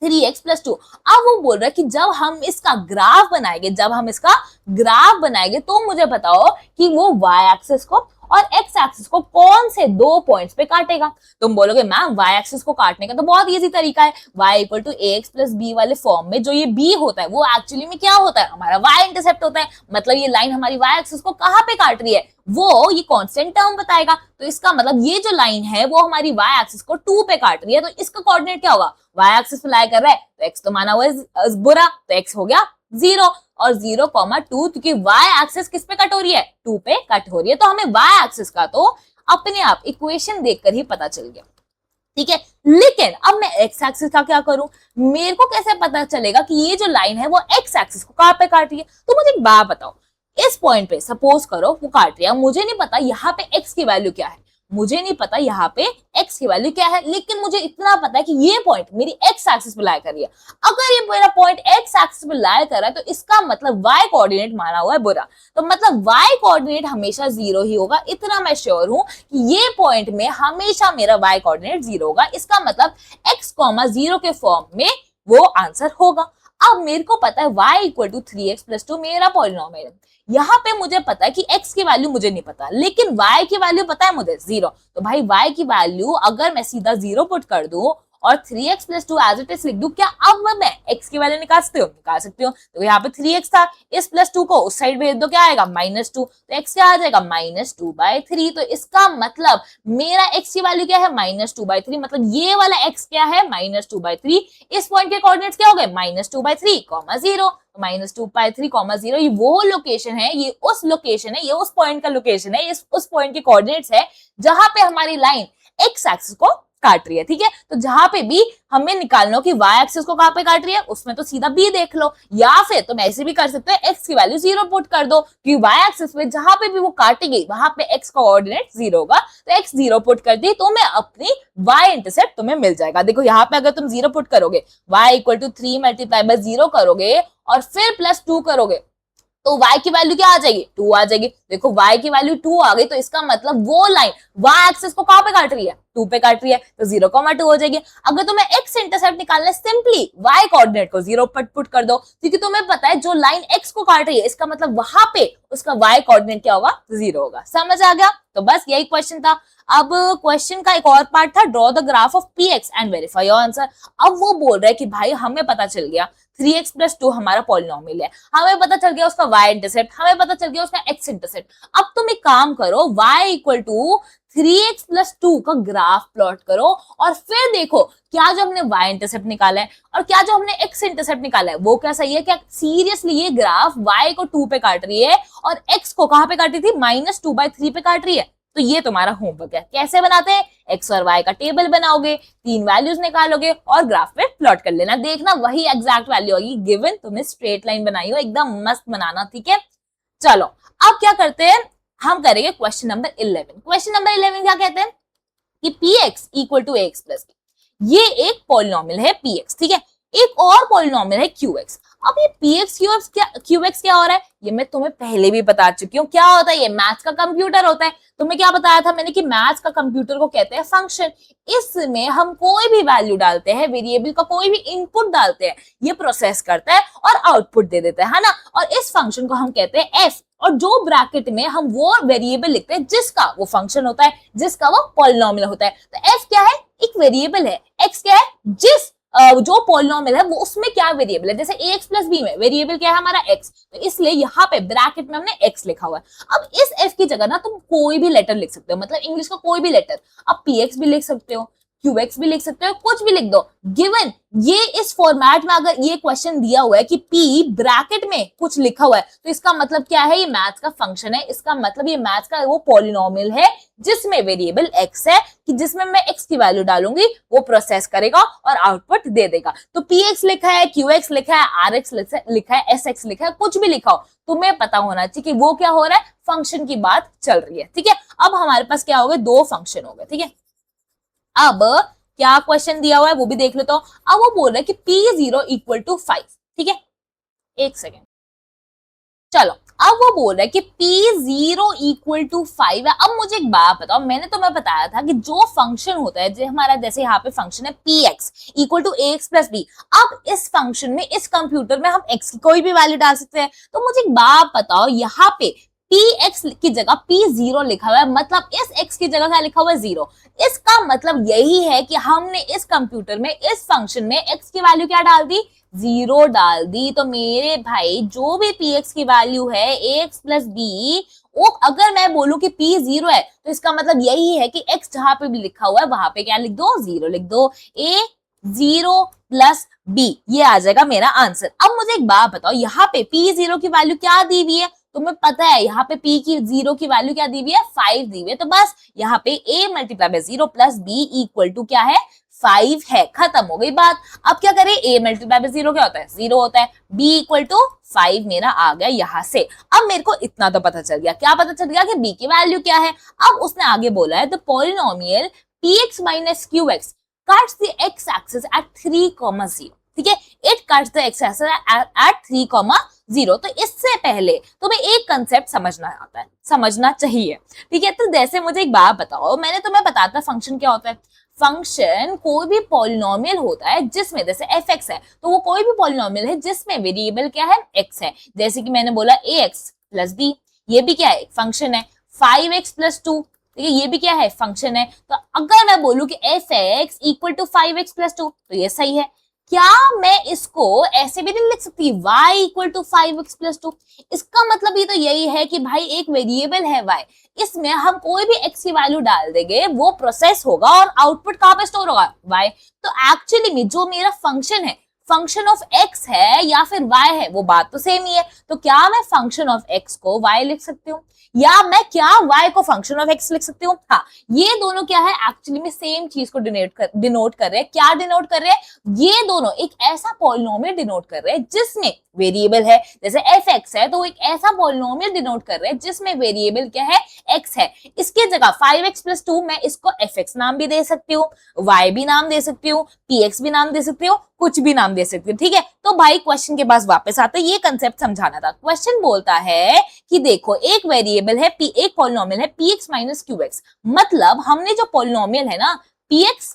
3x plus 2। अब वो बोल रहा है कि जब हम इसका ग्राफ बनाएंगे तो मुझे बताओ कि वो y एक्सिस को और x एक्सिस को कौन से 2 पॉइंट्स पे काटेगा। तुम बोलोगे मैम y एक्सिस को काटने का तो बहुत इजी तरीका है, y equal to ax plus b वाले फॉर्म में जो ये b होता है वो एक्चुअली में क्या होता है हमारा y इंटरसेप्ट होता है। मतलब ये लाइन हमारी y एक्सिस को कहाँ पे काट रही है वो ये कांस्टेंट टर्म बताएगा। तो इसका मतलब ये जो लाइन है वो हमारी y एक्सिस को 2 पे काट रही है, तो इसका कोऑर्डिनेट क्या होगा y एक्सिस पे लाई कर रहा है तो x तो माना हुआ है बुरा, तो x हो गया 0 और 0,2 क्योंकि y एक्सिस किस पे कट हो रही है 2 पे कट हो रही है। तो हमें y एक्सिस का तो अपने आप इक्वेशन देखकर ही पता चल गया। ठीक है, लेकिन अब मैं x एक्सिस का क्या करूं? मेरे को कैसे पता चलेगा कि ये जो लाइन है वो x एक्सिस को कहां पे काट रही है? तो मुझे एक बात बताओ, इस पॉइंट पे सपोज करो वो काट रही है, मुझे नहीं पता यहाँ पे x की वैल्यू क्या है, मुझे नहीं पता यहाँ पे x की वैल्यू क्या है, लेकिन मुझे इतना पता है कि ये पॉइंट मेरी x एक्सिस पे लाई कर रही है। अगर ये मेरा पॉइंट x एक्सिस पे लाई कर रहा है तो इसका मतलब y कोऑर्डिनेट माना हुआ है बुरा, तो मतलब y कोऑर्डिनेट हमेशा 0 ही होगा। इतना मैं श्योर हूं कि ये पॉइंट में हमेशा मेरा y कोऑर्डिनेट 0 होगा। इसका मतलब x, 0 के फॉर्म में वो आंसर होगा। अब मेरे को पता है y equal to 3x plus 2 मेरा पॉलिनोमियल है। यहाँ पे मुझे पता है कि x की वैल्यू मुझे नहीं पता, लेकिन y की वैल्यू पता है मुझे 0। तो भाई y की वैल्यू अगर मैं सीधा 0 पुट कर दूं और 3x plus 2 as it is लिख दूं, क्या अब मैं x की वैल्यू निकाल सकती हूँ। तो यहाँ पे 3x था, इस प्लस 2 को उस साइड भेज दो, क्या आएगा -2, तो x क्या आ जाएगा -2/3। तो इसका मतलब मेरा x की वैल्यू क्या है -2/3, मतलब ये वाला x क्या है -2/3। इस पॉइंट के कोऑर्डिनेट्स क्या हो गए -2/3, 0। -2/3, 0 ये वो लोकेशन है, ये उस लोकेशन है, ये उस पॉइंट का लोकेशन है, उस पॉइंट के कोऑर्डिनेट्स है जहां पे हमारी लाइन x एक्सिस को काट रही है। ठीक है, तो जहां पे भी हमें निकालना हो कि y एक्सिस को कहां पे काट रही है उसमें तो सीधा b देख लो, या फिर तुम ऐसे भी कर सकते हो x की वैल्यू 0 पुट कर दो कि y एक्सिस में जहां पे भी वो काटेगी वहां पे x का कोऑर्डिनेट 0 होगा, तो x 0 पुट कर दी तो मैं अपनी y इंटरसेप्ट तुम्हें मिल जाएगा। देखो यहाँ पे अगर तुम 0 पुट करोगे y equal to 3 multiply by 0 करोगे और फिर +2 करोगे तो y की वैल्यू क्या आ जाएगी 2 आ जाएगी। देखो y की वैल्यू 2 आ गई, तो इसका मतलब वो लाइन y एक्सिस को कहां पे काट रही है 2 पे काट रही है, तो 0,2 हो जाएगी। अगर तुम्हें x इंटरसेप्ट निकालना है सिंपली y कोऑर्डिनेट को 0 पुट कर दो, क्योंकि तुम्हें पता है जो लाइन x को काट रही है इसका मतलब वहां पे उसका y कोऑर्डिनेट क्या होगा 0 होगा। समझ आ गया? तो बस यही क्वेश्चन था। अब क्वेश्चन का एक और पार्ट था, draw the graph of px and verify your answer. अब वो बोल रहा है कि भाई हमें पता चल गया 3x प्लस 2 हमारा पॉलिनोमियल है, हमें पता चल गया उसका y इंटरसेप्ट, हमें पता चल गया उसका x इंटरसेप्ट। अब तुम एक काम करो, y equal to 3x plus 2 का ग्राफ प्लॉट करो और फिर देखो क्या जो हमने y इंटरसेप्ट निकाला है और क्या जो हमने x इंटरसेप्ट निकाला है वो क्या सही है। क्या सीरियसली ये ग्राफ y को 2 पे काट रही है और x को कहां पे काट रही थी -2/3 पे काट रही है। तो ये तुम्हारा होमवर्क है। कैसे बनाते हैं, x और y का टेबल बनाओगे, 3 वैल्यूज निकालोगे और ग्राफ पे प्लॉट कर लेना, देखना वही एग्जैक्ट वैल्यू होगी गिवन। तुम्हें स्ट्रेट लाइन बनाई हो एकदम मस्त बनाना। ठीक है, चलो अब क्या करते हैं, हम करेंगे क्वेश्चन नंबर 11। क्वेश्चन नंबर 11 क्या कहते हैं कि px equal to ax plus b। ये एक पॉलिनोमियल है px, ठीक है। एक और पॉलिनोमियल है qx। अब ये px qx क्या हो रहा है, ये मैं तुम्हें पहले भी बता चुकी हूँ। क्या होता है ये? मैथ्स का कंप्यूटर होता है। तुम्हें क्या बताया था मैंने कि मैथ्स का कंप्यूटर को कहते हैं फंक्शन। इसमें हम कोई भी वैल्यू डालते हैं, वेरिएबल का कोई भी इनपुट डालते हैं, ये प्रोसेस करता है और आउटपुट दे देता है ना। और इस फंक्शन को हम कहते हैं एफ, और जो ब्रैकेट में हम वो वेरिएबल लिखते हैं जिसका वो फंक्शन होता है, जिसका वो पॉलिनोमियल होता है। तो एफ क्या है? एक वेरिएबल है। एक्स क्या है? जिस जो पॉलिनोमियल है वो उसमें क्या वेरिएबल है। जैसे ax प्लस बी में वेरिएबल क्या है हमारा x, तो इसलिए यहाँ पे ब्रैकेट में हमने x लिखा हुआ है। अब इस f की जगह ना तुम कोई भी लेटर लिख सकते हो, मतलब इंग्लिश का कोई भी लेटर। अब px भी लिख सकते हो, qx भी लिख सकते हो, कुछ भी लिख दो। गिवन ये इस फॉर्मेट में अगर ये क्वेश्चन दिया हुआ है कि p ब्रैकेट में कुछ लिखा हुआ है, तो इसका मतलब क्या है? ये मैथ्स का फंक्शन है। इसका मतलब ये मैथ्स का वो पॉलिनोमियल है जिसमें वेरिएबल x है, कि जिसमें मैं x की वैल्यू डालूंगी वो प्रोसेस करेगा और आउटपुट दे देगा। तो px लिखा है, qx लिखा है, rx लिखा है, sx लिखा है, कुछ भी लिखा हो, तुम्हें पता होना चाहिए कि वो क्या हो रहा है, फंक्शन की बात चल रही है। ठीक है, अब हमारे पास क्या हो गए? दो फंक्शन हो गए। ठीक है, अब क्या क्वेश्चन दिया हुआ है वो भी देख लेता हूं। अब वो बोल रहा है कि p0 इक्वल टू 5। ठीक है, एक सेकेंड, चलो। अब वो बोल रहा है कि p0 इक्वल टू 5 है। अब मुझे एक बात बताओ, मैंने तुम्हें बताया था कि जो फंक्शन होता है, जो हमारा जैसे यहाँ पे फंक्शन है px equal to ax plus b। अब इस फंक्शन में, इस कंप्यूटर में हम x की कोई भी वैल्यू डाल सकते हैं। तो मुझे एक बात बताओ, यहाँ पे px की जगह p0 लिखा हुआ है, मतलब इस x की जगह क्या लिखा हुआ है? 0। इसका मतलब यही है कि हमने इस कंप्यूटर में, इस फंक्शन में x की वैल्यू क्या डाल दी? 0 डाल दी। तो मेरे भाई जो भी px की वैल्यू है ax प्लस b, वो अगर मैं बोलूं कि p0 है, तो इसका मतलब यही है कि x जहां पे भी लिखा हुआ है वहां पे क्या लिख दो? 0 लिख दो। a0 प्लस b, ये आ जाएगा मेरा आंसर। अब मुझे एक बात बताओ, यहाँ पे p0 की वैल्यू क्या दी हुई है? तुम्हें पता है यहाँ पे p की 0 की वैल्यू क्या दी हुई है? 5 दी हुई है। तो बस यहाँ पे a multiply by 0 plus b equal to क्या है? 5 है। खत्म हो गई बात। अब क्या करें? a मल्टीप्लाई बाय 0 क्या होता है? 0 होता है। b इक्वल टू 5 मेरा आ गया यहाँ से। अब मेरे को इतना तो पता चल गया। क्या पता चल गया? कि b की वैल्यू क्या है। अब उसने आगे बोला है the polynomial px minus qx cuts the x axis at 3,0। ठीक है, it cuts the x axis at 3,0। तो इससे पहले तुम्हें एक कंसेप्ट समझना आता है, समझना चाहिए। ठीक है, तो जैसे मुझे एक बात बताओ, मैंने तुम्हें बताया था फंक्शन क्या होता है। फंक्शन कोई भी पॉलिनोमियल होता है जिसमें, जैसे fx है, तो वो कोई भी पॉलिनोमियल है जिसमें वेरिएबल क्या है? x है। जैसे कि मैंने बोला ax प्लस b, ये भी क्या है? एक फंक्शन है। 5x प्लस 2, ठीक है, ये भी क्या है? फंक्शन है। तो अगर मैं बोलूं कि fx equal to 5x plus 2, तो ये सही है। क्या मैं इसको ऐसे भी नहीं लिख सकती y equal to 5x plus 2? इसका मतलब ये तो यही है कि भाई एक वेरिएबल है y, इसमें हम कोई भी x की वैल्यू डाल देंगे, वो प्रोसेस होगा और आउटपुट कहां पे स्टोर होगा? y। तो एक्चुअली में जो मेरा फंक्शन है, फंक्शन ऑफ x है या फिर y है, वो बात तो सेम ही है। तो क्या मैं फंक्शन ऑफ x को y लिख सकती हूँ, या मैं क्या y को फंक्शन ऑफ x लिख सकती हूँ? हाँ, ये दोनों क्या है? एक्चुअली में सेम चीज को डिनोट कर रहे हैं। क्या डिनोट कर रहे हैं? ये दोनों एक ऐसा पॉलिनोमियल डिनोट कर रहे हैं जिसमें वेरिएबल है। जैसे fx है, तो वो एक ऐसा पॉलिनोमियल डिनोट कर रहे हैं जिसमें वेरिएबल क्या है? x है। इसके जगह 5x प्लस 2 मैं इसको fx नाम भी दे सकती हूँ, y भी नाम दे सकती हूँ, px भी नाम दे सकती हूँ, कुछ भी नाम दे सकती हूँ। ठीक है, तो भाई क्वेश्चन के पास वापस आते हैं, ये कंसेप्ट समझाना था। क्वेश्चन बोलता है कि देखो एक वेरिएबल है p, एक पॉलिनोमियल है px माइनस qx, मतलब हमने जो पॉलिनोमियल है ना px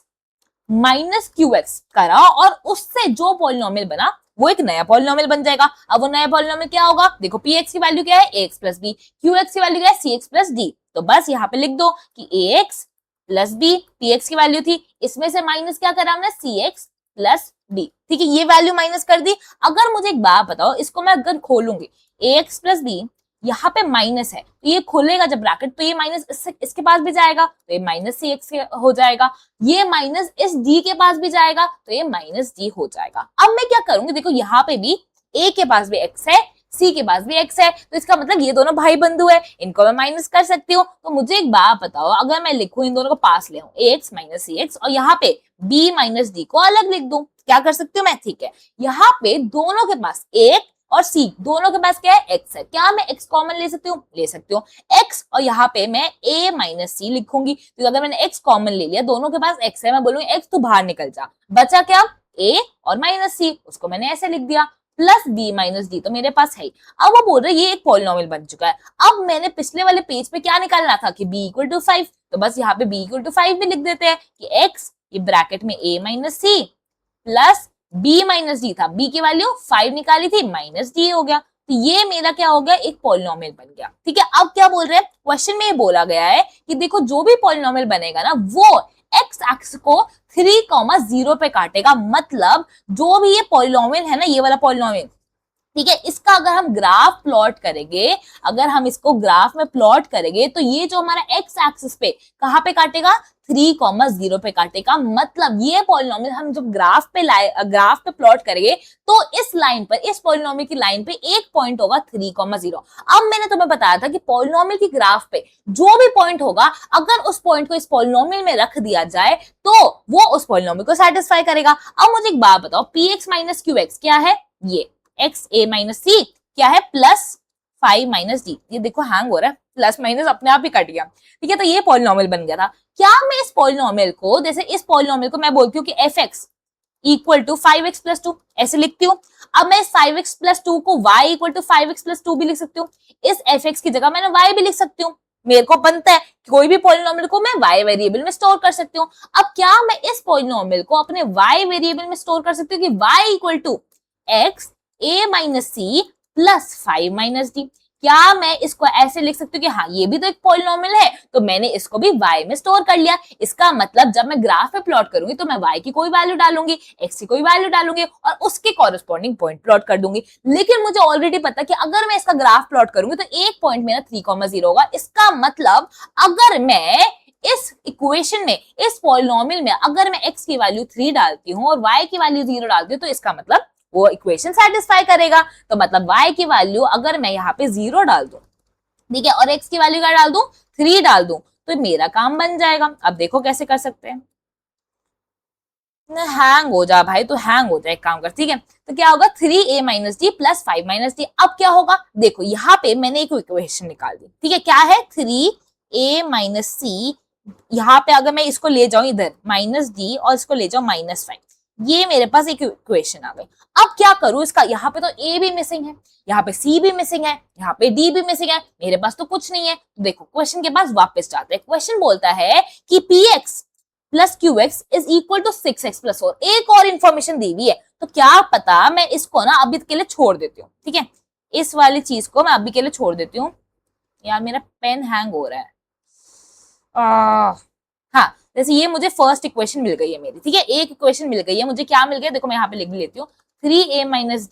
माइनस qx करा और उससे जो पॉलिनोमियल बना वो एक नया पॉलिनोमियल बन जाएगा। अब वो नया पॉलिनोमियल क्या होगा? देखो px की वैल्यू क्या है? ax प्लस b, qx की वैल्यू क्या है? cx plus d। तो बस यहाँ पे लिख दो कि ax प्लस b px की वैल्यू थी, इसमें से माइनस क्या करा हमने? cx plus d। ठीक है, ये वैल्यू माइनस कर दी। अगर मुझे एक बात बताओ, इसको मैं अगर खोलूंगी ax प्लस b, यहाँ पे माइनस है, तो ये खोलेगा जब ब्रैकेट, तो ये माइनस इसके पास भी जाएगा, तो ये माइनस सी एक्स हो जाएगा। ये माइनस इस डी के पास भी जाएगा, तो ये माइनस डी हो जाएगा। अब मैं क्या करूंगी? देखो यहाँ पे भी ए के पास भी एक्स है, सी के पास भी एक्स है, तो इसका मतलब ये दोनों भाई बंधु है, इनको मैं माइनस कर सकती हूँ। तो मुझे एक बात बताओ, अगर मैं लिखूं इन दोनों को पास ले ए एक्स माइनस सी एक्स और यहाँ पे बी माइनस डी को अलग लिख दूं, क्या कर सकती हूँ मैं? ठीक है, यहाँ पे दोनों के पास एक और सी दोनों के पास क्या है? एक्स है। क्या मैं एक्स कॉमन ले सकती हूँ? ले सकती हूँ एक्स, और यहाँ पे मैं ए माइनस सी लिखूंगी। तो अगर मैंने एक्स कॉमन ले लिया, दोनों के पास एक्स है, मैं बोलूंगी एक्स तू बाहर निकल जा, बचा क्या? ए और माइनस सी, उसको मैंने ऐसे लिख दिया। प्लस बी माइनस डी तो मेरे पास है ही। अब वो बोल रहे ये एक पॉलिनोमियल बन चुका है। अब मैंने पिछले वाले पेज पे क्या निकालना था कि b इक्वल टू 5, तो बस यहाँ पे b इक्वल टू 5 भी लिख देते हैं कि x ये ब्रैकेट में a minus C plus b minus D था, b की वैल्यू 5 निकाली थी, माइनस डी हो गया। तो ये मेरा क्या हो गया, एक पॉलिनोमियल बन गया। ठीक है, अब क्या बोल रहे हैं, क्वेश्चन में ये बोला गया है कि देखो जो भी पॉलिनोमियल बनेगा ना वो एक्स एक्स को 3,0 पे काटेगा। मतलब जो भी ये पॉलिनोमियल है ना, ये वाला पॉलिनोमियल, ठीक है, इसका अगर हम ग्राफ प्लॉट करेंगे, अगर हम इसको ग्राफ में प्लॉट करेंगे तो ये जो हमारा एक्स एक्सिस पे कहां पे काटेगा, 3,0 पे काटेगा। मतलब ये पॉलिनोमियल हम जब ग्राफ पे प्लॉट करेंगे तो इस लाइन पर, इस पॉलिनोमियल की लाइन पे एक पॉइंट होगा 3,0। अब मैंने तुम्हें बताया था कि पॉलिनोमियल की ग्राफ पे जो भी पॉइंट होगा, अगर उस पॉइंट को इस पॉलिनोमियल में रख दिया जाए तो वो उस पॉलिनोमियल को सेटिस्फाई करेगा। अब मुझे एक बात बताओ, P x minus Q x क्या है, ये एक्स ए माइनस सी क्या है, प्लस 5 माइनस डी। ये देखो हैंग हो रहा है, प्लस माइनस अपने आप ही कट गया। ठीक है, तो ये पॉलिनोमियल बन गया था। क्या मैं इस पॉलिनोमियल को, जैसे इस पॉलिनोमियल को मैं बोलती हूँ कि F X equal to 5x plus 2 ऐसे लिखती हूँ। अब मैं इस 5x प्लस 2 को y equal to 5x plus 2 भी लिख सकती हूँ। इस fx की जगह मैंने y भी लिख सकती हूँ। मेरे को बनता है कि कोई भी पॉलिनोमियल को मैं y वेरिएबल में स्टोर कर सकती हूँ। अब क्या मैं इस पॉलिनोमियल को अपने y वेरिएबल में स्टोर कर सकती हूँ कि y equal to x a minus C plus 5 minus D. क्या मैं इसको ऐसे लिख सकती हूँ कि हाँ ये भी तो एक पॉलिनोमियल है, तो मैंने इसको भी y में स्टोर कर लिया। इसका मतलब जब मैं ग्राफ पे प्लॉट करूंगी तो मैं y की कोई वैल्यू डालूंगी, x की कोई वैल्यू डालूंगी और उसके कॉरेस्पॉन्डिंग पॉइंट प्लॉट कर दूंगी। लेकिन मुझे ऑलरेडी पता कि अगर मैं इसका ग्राफ प्लॉट करूंगी तो एक पॉइंट मेरा 3,0 होगा। इसका मतलब अगर मैं इस इक्वेशन में, इस पॉलिनोमियल में अगर मैं x की वैल्यू 3 डालती हूँ और y की वैल्यू 0 डालती हूँ तो इसका मतलब वो इक्वेशन सेटिस्फाई करेगा। तो मतलब y की वैल्यू अगर मैं यहाँ पे 0 डाल दूं, ठीक है, और x की वैल्यू क्या डाल दूं, 3 डाल दूं, तो मेरा काम बन जाएगा। अब देखो कैसे कर सकते हैं। हैंग हो जा भाई, तो हैंग हो जाए, एक काम कर, ठीक है, तो क्या होगा 3a minus D plus 5 minus D. अब क्या होगा, देखो यहाँ पे मैंने एक इक्वेशन निकाल दी, ठीक है, क्या है 3a माइनस सी। यहाँ पे अगर मैं इसको ले जाऊं इधर माइनस डी और इसको ले जाऊं माइनस 5, ये मेरे पास एक इक्वेशन आ गई। अब क्या करूं इसका, यहाँ पे तो a भी मिसिंग है, यहाँ पे c भी मिसिंग है, यहाँ पे d भी मिसिंग है, मेरे पास तो कुछ नहीं है। तो देखो क्वेश्चन के पास वापस जाते हैं। क्वेश्चन बोलता है कि px plus Q X is equal to 6x plus 4। एक और इन्फॉर्मेशन दी हुई है, तो क्या पता मैं इसको ना अभी के लिए छोड़ देती हूँ, ठीक है, इस वाली चीज को मैं अभी के लिए छोड़ देती हूँ। यार मेरा पेन हैंग हो रहा है। हाँ, जैसे ये मुझे फर्स्ट इक्वेशन मिल गई है मेरी, ठीक है, एक इक्वेशन मिल गई है मुझे। क्या मिल गया, देखो मैं यहाँ पे लिख भी लेती हूँ, 3a minus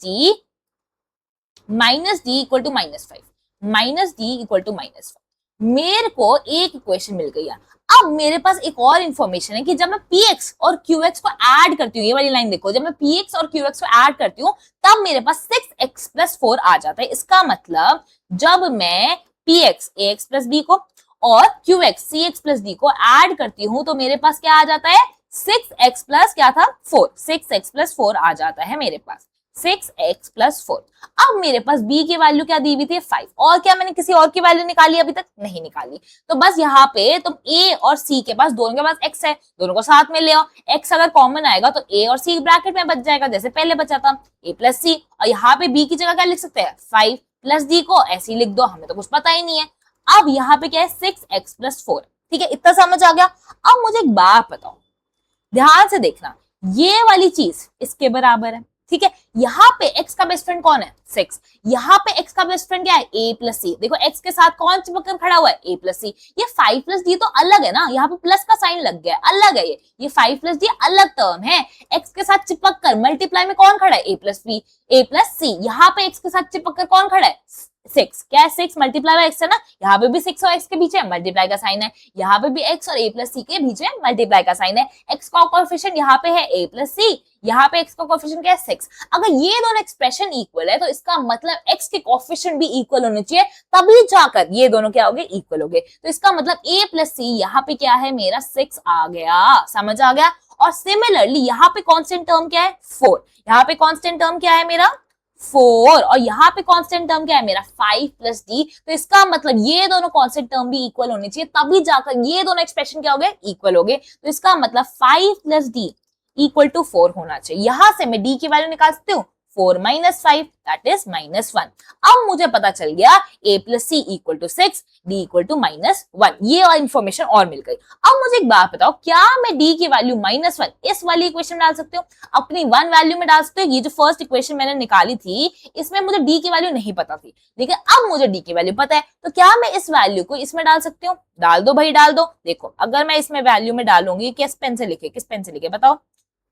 D equal to minus 5 minus D equal to minus 5। मेरे को एक इक्वेशन मिल गई है। अब मेरे पास एक और इन्फॉर्मेशन है कि जब मैं px और qx को ऐड करती हूँ, ये वाली लाइन देखो, जब मैं px और qx को ऐड करती हूँ तब मेरे पास 6x प्लस 4 आ जाता है। इसका मतलब जब मैं px ax प्लस b को और qx cx प्लस d को ऐड करती हूँ तो मेरे पास क्या आ जाता है, 6x प्लस क्या था 4, 6x प्लस 4 आ जाता है मेरे पास, 6x प्लस 4। अब मेरे पास b की वैल्यू क्या दी हुई थी, 5। और क्या मैंने किसी और की वैल्यू निकाली, अभी तक नहीं निकाली। तो बस यहाँ पे तुम a और c के पास, दोनों के पास x है, दोनों को साथ में ले आओ। x अगर कॉमन आएगा तो a और c ब्रैकेट में बच जाएगा जैसे पहले बचा था, a प्लस सी। और यहाँ पे b की जगह क्या लिख सकते हैं, 5 प्लस d को ऐसे ही लिख दो, हमें तो कुछ पता ही नहीं है। अब यहाँ पे क्या है, 6x प्लस 4, ठीक है, इतना समझ आ गया। अब मुझे एक बात बताओ, ध्यान से देखना, ये वाली चीज इसके बराबर है, ठीक है। यहाँ पे x का बेस्ट फ्रेंड कौन है, 6। यहाँ पे x का बेस्ट फ्रेंड क्या है, a प्लस सी। देखो x के साथ कौन चिपक कर खड़ा हुआ है, a प्लस सी। ये 5 प्लस डी तो अलग है ना, यहाँ पे प्लस का साइन लग गया, अलग है ये 5 प्लस डी अलग टर्म है। x के साथ चिपक कर मल्टीप्लाई में कौन खड़ा है, a plus B, a plus C. यहाँ पे x के साथ चिपक कर कौन खड़ा है, 6। क्या है, 6 मल्टीप्लाई बाय x है ना, यहाँ पे भी 6 और x के बीच में मल्टीप्लाई का साइन है, यहाँ पे भी x और a प्लस सी के बीच में मल्टीप्लाई का साइन है। x का कोएफिशिएंट यहाँ पे है a प्लस सी, यहाँ पे x का कोएफिशिएंट क्या है, 6। अगर ये दोनों एक्सप्रेशन इक्वल है तो इसका मतलब x के कोएफिशिएंट भी इक्वल होने चाहिए, तभी जाकर ये दोनों क्या होंगे, इक्वल होंगे। तो इसका मतलब a प्लस सी यहाँ पे क्या है, मेरा 6 आ गया, समझ आ गया। और सिमिलरली यहाँ पे कांस्टेंट टर्म क्या है, 4। यहाँ पे कांस्टेंट टर्म क्या है मेरा, 4। और यहाँ पे कांस्टेंट टर्म क्या है मेरा, 5 प्लस डी। तो इसका मतलब ये दोनों कांस्टेंट टर्म भी इक्वल होने चाहिए, तभी जाकर ये दोनों एक्सप्रेशन क्या हो गए, इक्वल हो गए। तो इसका मतलब 5 प्लस डी इक्वल टू 4 होना चाहिए। यहां से मैं डी की वैल्यू निकाल सकती हूँ 4 माइनस 5 दैट इज -1। अब मुझे पता चल गया a plus C equal to 6, d equal to -1। ये और इन्फॉर्मेशन और मिल गई। अब मुझे एक बात बताओ, क्या मैं d की वैल्यू -1 इस वाली इक्वेशन में डाल सकते हो, अपनी 1 वैल्यू में डाल सकते हो? ये जो फर्स्ट इक्वेशन मैंने निकाली थी इसमें मुझे d की वैल्यू नहीं पता थी, लेकिन अब मुझे d की वैल्यू पता है, तो क्या मैं इस वैल्यू को इसमें डाल सकती हूँ? डाल दो भाई, डाल दो। देखो अगर मैं इसमें वैल्यू में डालूंगी, किस पेन से लिखे बताओ?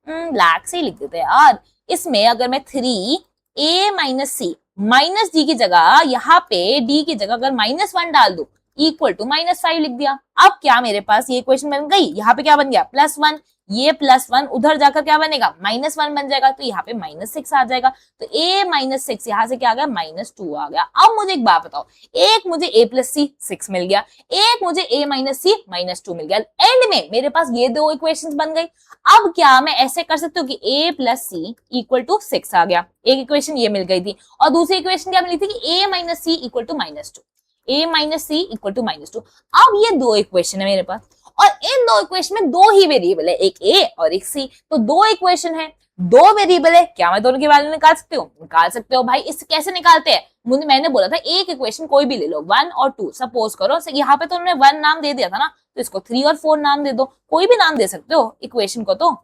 ब्लैक से ही लिख देते हैं यार। इसमें अगर मैं 3a माइनस सी माइनस डी की जगह, यहाँ पे डी की जगह अगर -1 डाल दू, इक्वल टू -5 लिख दिया। अब क्या मेरे पास ये इक्वेशन बन गई? यहाँ पे क्या बन गया? +1। ये +1 उधर जाकर क्या बनेगा? -1 बन जाएगा, तो यहाँ पे -6 आ जाएगा। तो a माइनस 6 यहाँ से क्या आ गया? -2 आ गया। अब मुझे एक बात बताओ, एक मुझे a प्लस सी 6 मिल गया, एक मुझे a माइनस सी -2 मिल गया। एंड में मेरे पास ये दो इक्वेशंस बन गई। अब क्या मैं ऐसे कर सकती हूँ कि a plus C equal to 6 आ गया, एक इक्वेशन ये मिल गई थी, और दूसरी इक्वेशन क्या मिली थी कि a minus C equal to -2, a minus C equal to -2। अब ये दो इक्वेशन है मेरे पास, और इन दो इक्वेशन में दो ही वेरिएबल है, एक a और एक c। तो दो इक्वेशन है, दो वेरिएबल है, क्या मैं दोनों की वैल्यू निकाल सकती हूँ? निकाल सकते हो भाई। इसे कैसे निकालते हैं? मैंने बोला था एक इक्वेशन कोई भी ले लो, 1 और 2। सपोज करो यहाँ पे तो उन्होंने 1 नाम दे दिया था ना, तो इसको 3 और 4 नाम दे दो, कोई भी नाम दे सकते हो इक्वेशन को। तो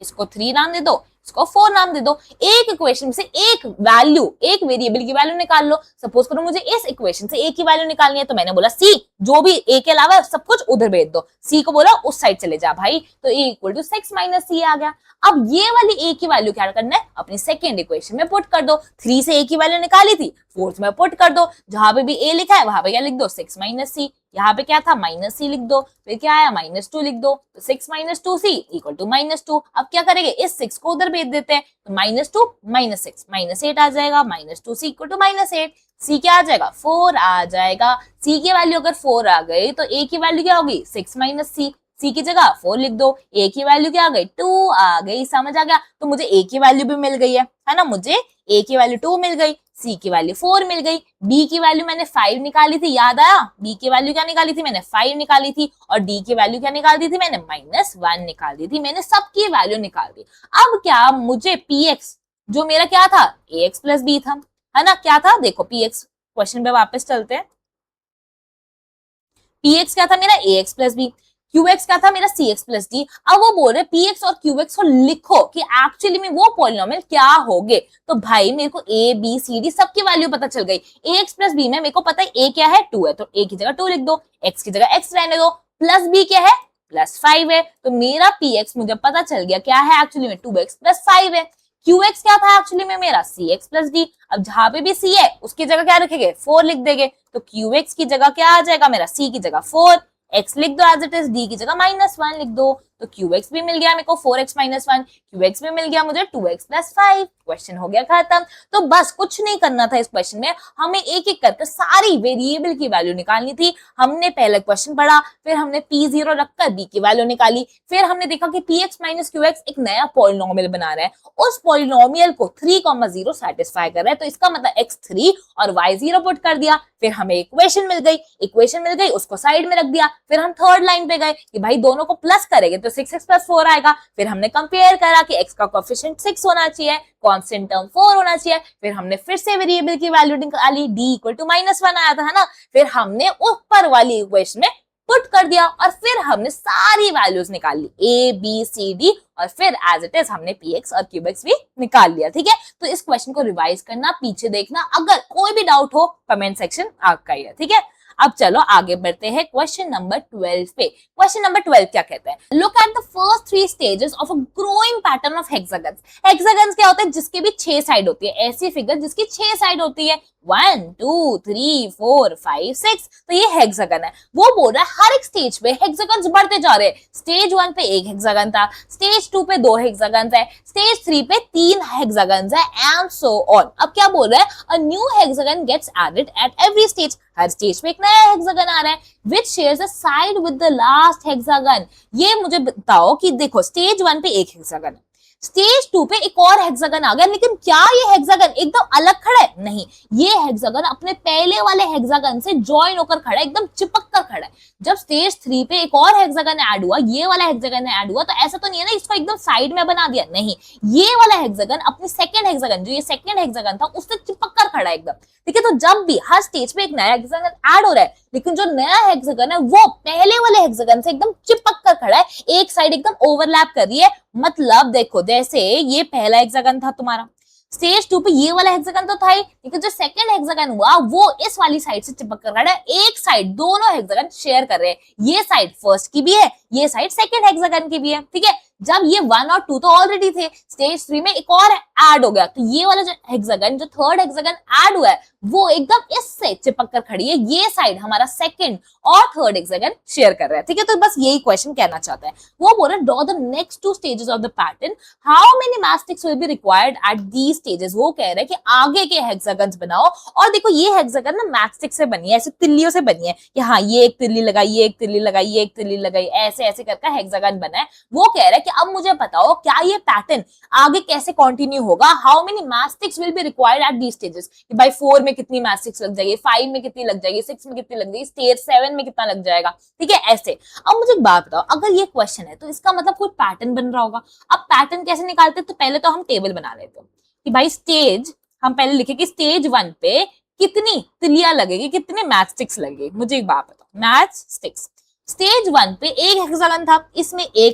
इसको 3 नाम दे दो, इसको 4 नाम दे दो। एक इक्वेशन से एक वैल्यू, एक वेरिएबल की वैल्यू निकाल लो। सपोज करो मुझे इस इक्वेशन से a की वैल्यू निकालनी है, तो मैंने बोला c, जो भी a के अलावा सब कुछ उधर भेज दो। c को बोला उस साइड चले जा भाई, तो a equal to 6 minus c आ गया। अब ये वाली a की वैल्यू क्या करना है? अपनी सेकेंड इक्वेशन में पुट कर दो। 3 से a की वैल्यू निकाली थी, फोर्थ में पुट कर दो। जहां पे भी a लिखा है वहां पे क्या लिख दो? 6 माइनस c। यहाँ पे क्या था? -c लिख दो। फिर क्या आया? -2 लिख दो। तो 6 माइनस 2c इक्वल टू -2। अब क्या करेंगे? इस 6 को उधर भेज देते हैं, तो -2 -6 -8 आ जाएगा। -2c equal to -8। c क्या आ जाएगा? 4 आ जाएगा। c की वैल्यू अगर 4 आ गई तो a की वैल्यू क्या होगी? 6 माइनस c। c की जगह 4 लिख दो। a की वैल्यू क्या आ गई? 2 आ गई। समझ आ गया? तो मुझे a की वैल्यू भी मिल गई है ना? मुझे a की वैल्यू 2 मिल गई, c की वैल्यू 4 मिल गई, d की वैल्यू मैंने 5 निकाली थी, याद आया? d की वैल्यू क्या निकाली थी मैंने? 5 निकाली थी। और d की वैल्यू क्या निकाल दी थी मैंने? -1 निकाल दी थी। मैंने सबकी वैल्यू निकाल दी। अब क्या मुझे px, जो मेरा क्या था? ax प्लस b था, है ना? क्या था? देखो px, क्वेश्चन पे वापस चलते हैं। px क्या था मेरा? ax plus b। qx क्या था मेरा? cx plus d। अब वो बोल रहे px और qx को लिखो कि एक्चुअली में वो पॉलिनोमियल क्या होंगे। तो भाई मेरे को a b c d सबकी वैल्यू पता चल गई। ax प्लस b में मेरे को पता है a क्या है? 2 है, तो a की जगह 2 लिख दो, x की जगह x रहने दो, प्लस b क्या है? +5 है। तो मेरा px मुझे पता चल गया क्या है एक्चुअली में? 2x प्लस 5 है। qx क्या था एक्चुअली में मेरा? cx plus d। अब जहां पे भी c है उसकी जगह क्या रखेंगे? 4 लिख देंगे। तो qx की जगह क्या आ जाएगा मेरा? c की जगह 4, x लिख दो एज इट इज, d की जगह -1 लिख दो। तो qx भी मिल गया मेरे को 4x - 1, qx भी मिल गया मुझे 2x + 5। क्वेश्चन हो गया खत्म। तो बस कुछ नहीं करना था इस क्वेश्चन में, हमें एक एक करके सारी वेरिएबल की वैल्यू निकालनी थी। हमने पहले क्वेश्चन पढ़ा, फिर हमने p0 रखकर b की वैल्यू निकाली, फिर हमने देखा कि px - qx एक नया पॉलिनोमियल बना रहा है, उस पॉलिनोमियल को 3,0 सेटिस्फाई कर रहा है, तो इसका मतलब x3 और y0 पुट कर दिया। फिर हमें इक्वेशन मिल गई, उसको साइड में रख दिया। फिर हम थर्ड लाइन पे गए कि भाई दोनों को प्लस करेंगे तो 6x + 4 आएगा। फिर हमने कंपेयर करा कि x का कोएफिशिएंट 6 होना चाहिए, कांस्टेंट टर्म 4 होना चाहिए। फिर हमने फिर से वेरिएबल की वैल्यू निकाली, d = -1 आया था, है ना? फिर हमने ऊपर वाली इक्वेशन में पुट कर दिया, और फिर हमने सारी वैल्यूज निकाल ली, a b c d, और फिर एज इट इज हमने px और qx भी निकाल लिया। ठीक है, तो इस क्वेश्चन को रिवाइज करना, पीछे देखना, अगर कोई भी डाउट हो कमेंट सेक्शन आपका ही है। ठीक है, अब चलो आगे बढ़ते हैं क्वेश्चन नंबर 12 पे। क्वेश्चन नंबर 12 क्या कहता है? Look at the first 3 stages of a growing pattern of hexagons. Hexagons क्या होता है? जिसके भी 6 साइड होती है, ऐसी फिगर जिसकी 6 साइड होती है, 1 2 3 4 5 6। तो ये हेक्सागन है। वो बोल रहा है हर एक स्टेज पे हेक्सागन्स बढ़ते जा रहे हैं। स्टेज 1 पे 1 हेक्सागन था, स्टेज 2 पे 2 हेक्सागन्स है, स्टेज 3 पे 3 हेक्सागन्स है, एंड सो ऑन। अब क्या बोल रहा है? A new hexagon gets added at every stage. हर स्टेज पे एक नया हेक्सागन आ रहा है, which shares a side with the last hexagon। ये मुझे बताओ कि देखो स्टेज 1 पे 1 हेक्सागन है, स्टेज 2 पे एक और हेक्सागन आ गया, लेकिन क्या ये हेक्सागन एकदम अलग खड़ा है? नहीं, ये हेक्सागन अपने पहले वाले हेक्सागन से ज्वाइन होकर खड़ा है, एकदम चिपक कर खड़ा है। जब स्टेज 3 पे एक और हेक्सागन ऐड हुआ, ये वाला हेक्सागन ऐड हुआ, तो ऐसा तो नहीं है ना इसको एकदम साइड में बना दिया, नहीं, ये वाला हेक्सागन अपने सेकंड हेक्सागन, जो ये सेकंड हेक्सागन था, उससे चिपक कर खड़ा है एकदम। ठीक है, तो जब भी हर स्टेज पे एक नया हेक्सागन ऐड हो रहा है, लेकिन जो नया हेक्सागन है वो पहले वाले हेक्सागन से एकदम चिपक कर खड़ा है, एक साइड एकदम ओवरलैप कर रही है। मतलब देखो, जैसे ये पहला हेक्सागन था तुम्हारा, स्टेज 2 पे ये वाला हेक्सागन तो था ही, लेकिन जो सेकंड हेक्सागन हुआ वो इस वाली साइड से चिपक कर खड़ा है। एक साइड दोनों हेक्सागन शेयर कर रहे हैं, ये साइड फर्स्ट की भी है, ये साइड सेकंड हेक्सागन की भी है। ठीक है, जब ये 1 और 2 तो ऑलरेडी थे, स्टेज 3 में एक और ऐड हो गया, तो ये वाला जो हेक्सागन, जो थर्ड हेक्सागन ऐड हुआ है, वो एकदम इससे चिपक कर खड़ी है, ये साइड हमारा सेकंड और थर्ड हेक्सागन शेयर कर रहा है। ठीक है, तो बस यही क्वेश्चन कहना चाहता है। वो बोल रहा है draw the next 2 stages of the pattern, how many matchsticks will be required at these stages. वो कह रहा है कि आगे के हेक्सागन्स बनाओ, और देखो ये हेक्सागन ना मैस्टिक से बनी है, ऐसे तिल्लियों से बनी है कि हाँ ये एक तिल्ली लगाई, ये एक तिल्ली लगाई, ये एक तिल्ली लगाई, ऐसे ऐसे करके हेक्सागन बना है। वो कह रहा है कि अब मुझे बताओ क्या ये पैटर्न आगे कैसे कंटिन्यू होगा, how many matchsticks will be required at these stages, कि भाई 4 में कितनी मैस्टिक्स लग जाएगी, 5 में कितनी लग जाएगी, 6 में कितनी लग जाएगी, स्टेज 7 में कितना लग जाएगा। ठीक है, ऐसे। अब मुझे एक बात बताओ, अगर ये क्वेश्चन है तो इसका मतलब कोई पैटर्न बन रहा होगा। अब पैटर्न कैसे निकालते, तो पहले तो हम टेबल बना लेते हैं कि भाई स्टेज, हम पहले लिखे कि स्टेज 1 पे कितनी तिल्लियां लगेगी, कितने मैचस्टिक्स लगेगी। मुझे एक बात बताओ, मैचस्टिक्स स्टेज 1 पे एक हेक्सागन था, इसमें ये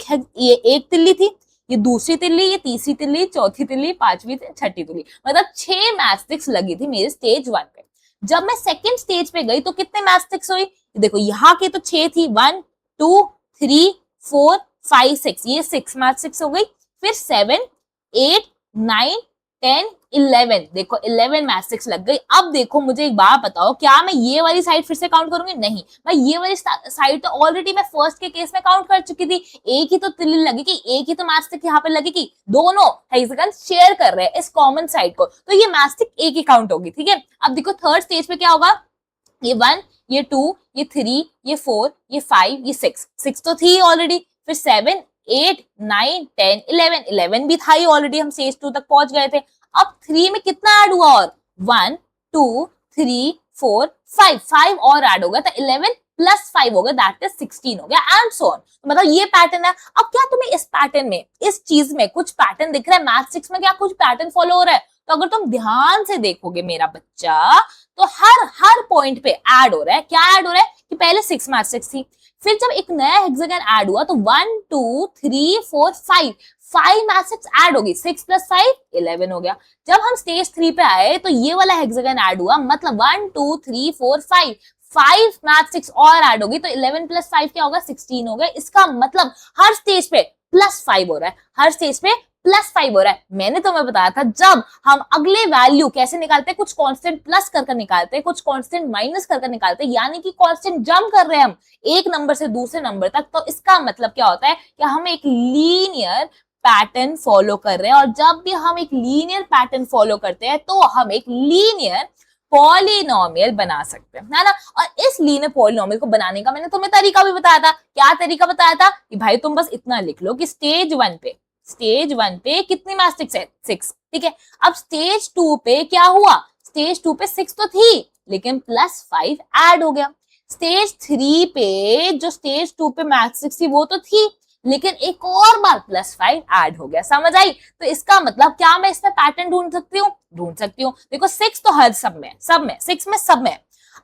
एक तिल्ली थी, ये दूसरी तिल्ली, ये तीसरी तिल्ली, चौथी तिल्ली, पांचवी, छठी तिल्ली, मतलब 6 मैचस्टिक्स लगी थी मेरे स्टेज 1 पे। जब मैं सेकंड स्टेज पे गई तो कितने मैचस्टिक्स हुई, देखो यहाँ के तो 6 थी, 1 2 3 4 5 6, ये 6 मैचस्टिक्स हो गई। फिर 7 8 9 10 11, देखो 11 मैचस्टिक्स लग गई। अब देखो मुझे एक बात बताओ, क्या मैं ये वाली साइड फिर से काउंट करूंगी? नहीं, मैं ये वाली साइड तो ऑलरेडी मैं फर्स्ट के केस में काउंट कर चुकी थी। एक ही तो तिल्ली लगेगी, एक ही तो मैचस्टिक यहाँ पे लगेगी, दोनों हेक्सागन शेयर कर रहे हैं इस कॉमन साइड को, तो ये मैचस्टिक एक ही काउंट होगी। ठीक है, अब देखो थर्ड स्टेज पे क्या होगा, ये 1 ये 2 ये 3 ये 4 ये 5 ये 6 तो थी ऑलरेडी, फिर 7 8 9 10 11 भी था ही ऑलरेडी, हम स्टेज 2 तक पहुंच गए थे। अब 3 में कितना ऐड हुआ, और 1 2 3 4 5 और ऐड हो गया, तो 11 प्लस 5 हो गया, दैट इज 16 हो गया, एंड सो ऑन। तो मतलब ये पैटर्न है। अब क्या तुम्हें इस पैटर्न में, इस चीज में कुछ पैटर्न दिख रहा है, मैथ्स में क्या कुछ पैटर्न फॉलो हो रहा है? तो अगर तुम ध्यान से देखोगे मेरा बच्चा, तो हर पॉइंट पे ऐड हो रहा है। क्या ऐड हो रहा है कि पहले 6 मैट्रिक्स थी, फिर जब एक नया हेक्सागन ऐड हुआ तो 1 2 3 4 5 मैट्रिक्स ऐड होगी, 6 + 5 11 हो गया। जब हम स्टेज 3 पे आए तो ये वाला हेक्सागन ऐड हुआ, मतलब 1 2 3 4 5 मैट्रिक्स और ऐड होगी, तो 11 + 5 क्या होगा, 16 हो गया। इसका मतलब हर स्टेज पे +5 हो रहा है, हर स्टेज पे +5 हो रहा है। मैंने तुम्हें बताया था जब हम अगले वैल्यू कैसे निकालते हैं, कुछ कांस्टेंट प्लस कर निकालते हैं, कुछ कांस्टेंट माइनस कर निकालते हैं, यानी कि कांस्टेंट जंप कर रहे हैं हम एक नंबर से दूसरे नंबर तक। तो इसका मतलब क्या होता है कि हम एक लीनियर पैटर्न फॉलो कर रहे हैं, और जब भी हम एक लीनियर पैटर्न फॉलो करते हैं तो हम एक लीनियर पॉलिनोमियल बना सकते हैं, है ना। और इस लीनियर पॉलिनोमियल को बनाने का मैंने तुम्हें तरीका भी बताया था। क्या तरीका बताया था कि भाई तुम बस इतना लिख लो कि स्टेज 1 पे कितनी मैट्रिक्स है, 6। ठीक है, अब स्टेज 2 पे क्या हुआ, स्टेज 2 पे 6 तो थी, लेकिन +5 ऐड हो गया। स्टेज 3 पे जो स्टेज 2 पे मैट्रिक्स थी वो तो थी, लेकिन एक और बार +5 ऐड हो गया। समझ आई? तो इसका मतलब क्या मैं इसमें पैटर्न ढूंढ सकती हूँ। देखो 6 तो हर सब में 6 में सब में।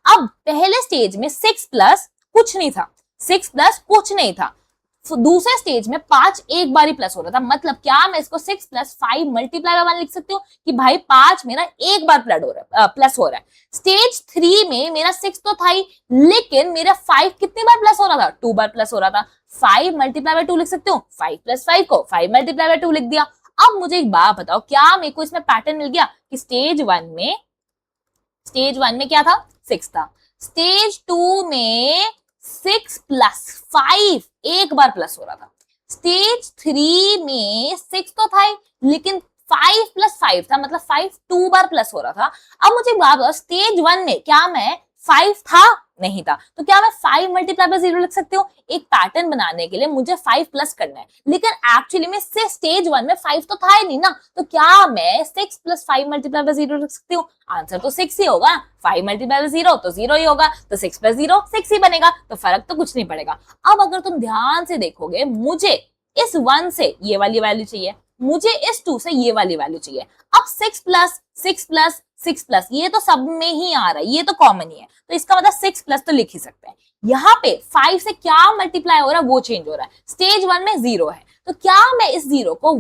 अब पहले स्टेज में 6 प्लस कुछ नहीं था, दूसरे स्टेज में 5 एक बार ही प्लस हो रहा था। मतलब क्या मैं इसको 6 + 5 × 1 लिख सकती हूँ कि भाई 5 मेरा एक बार प्लस हो रहा है। स्टेज 3 में मेरा 6 तो था ही, लेकिन मेरा 5 कितनी बार प्लस हो रहा था, 2 बार प्लस हो रहा था। 5 × 2 लिख सकती हूँ, 5 + 5 को 5 × 2 लिख दिया। अब मुझे एक बात बताओ, क्या मेरे को इसमें पैटर्न मिल गया कि स्टेज 1 में क्या था, 6 था, स्टेज 2 में 6 + 5 एक बार प्लस हो रहा था, स्टेज 3 में 6 तो था ही, लेकिन 5 + 5 था, मतलब 5 2 बार प्लस हो रहा था। अब मुझे बात बताओ, स्टेज 1 में क्या मैं 5 था नहीं था। तो क्या मैं 5 मल्टीप्लाई बाय 0 लिख सकती हूँ? एक पैटर्न बनाने के लिए मुझे 5 प्लस करना है, लेकिन एक्चुअली में से स्टेज 1 में 5 तो था ही नहीं ना, तो क्या मैं 6 प्लस 5 मल्टीप्लाई बाय 0 लिख सकती हूँ? आंसर तो 6 ही होगा। 5 मल्टीप्लाई बाय 0 तो 0 ही होगा, तो 6 प्लस 0 6 ही बनेगा, तो फर्क तो कुछ नहीं पड़ेगा। अब अगर तुम ध्यान से देखोगे, मुझे इस 1 से ये वाली वैल्यू चाहिए, मुझे इस 2 से ये वाली वैल्यू चाहिए। अब 6 प्लस 6 प्लस 6 प्लस ये तो सब में ही आ रहा है, ये तो कॉमन ही है, तो इसका मतलब 6 प्लस तो लिख ही सकते हैं। यहाँ पे 5 से क्या मल्टीप्लाई हो रहा है वो चेंज हो रहा है। स्टेज 1 में 0 है, तो क्या मैं इस 0 को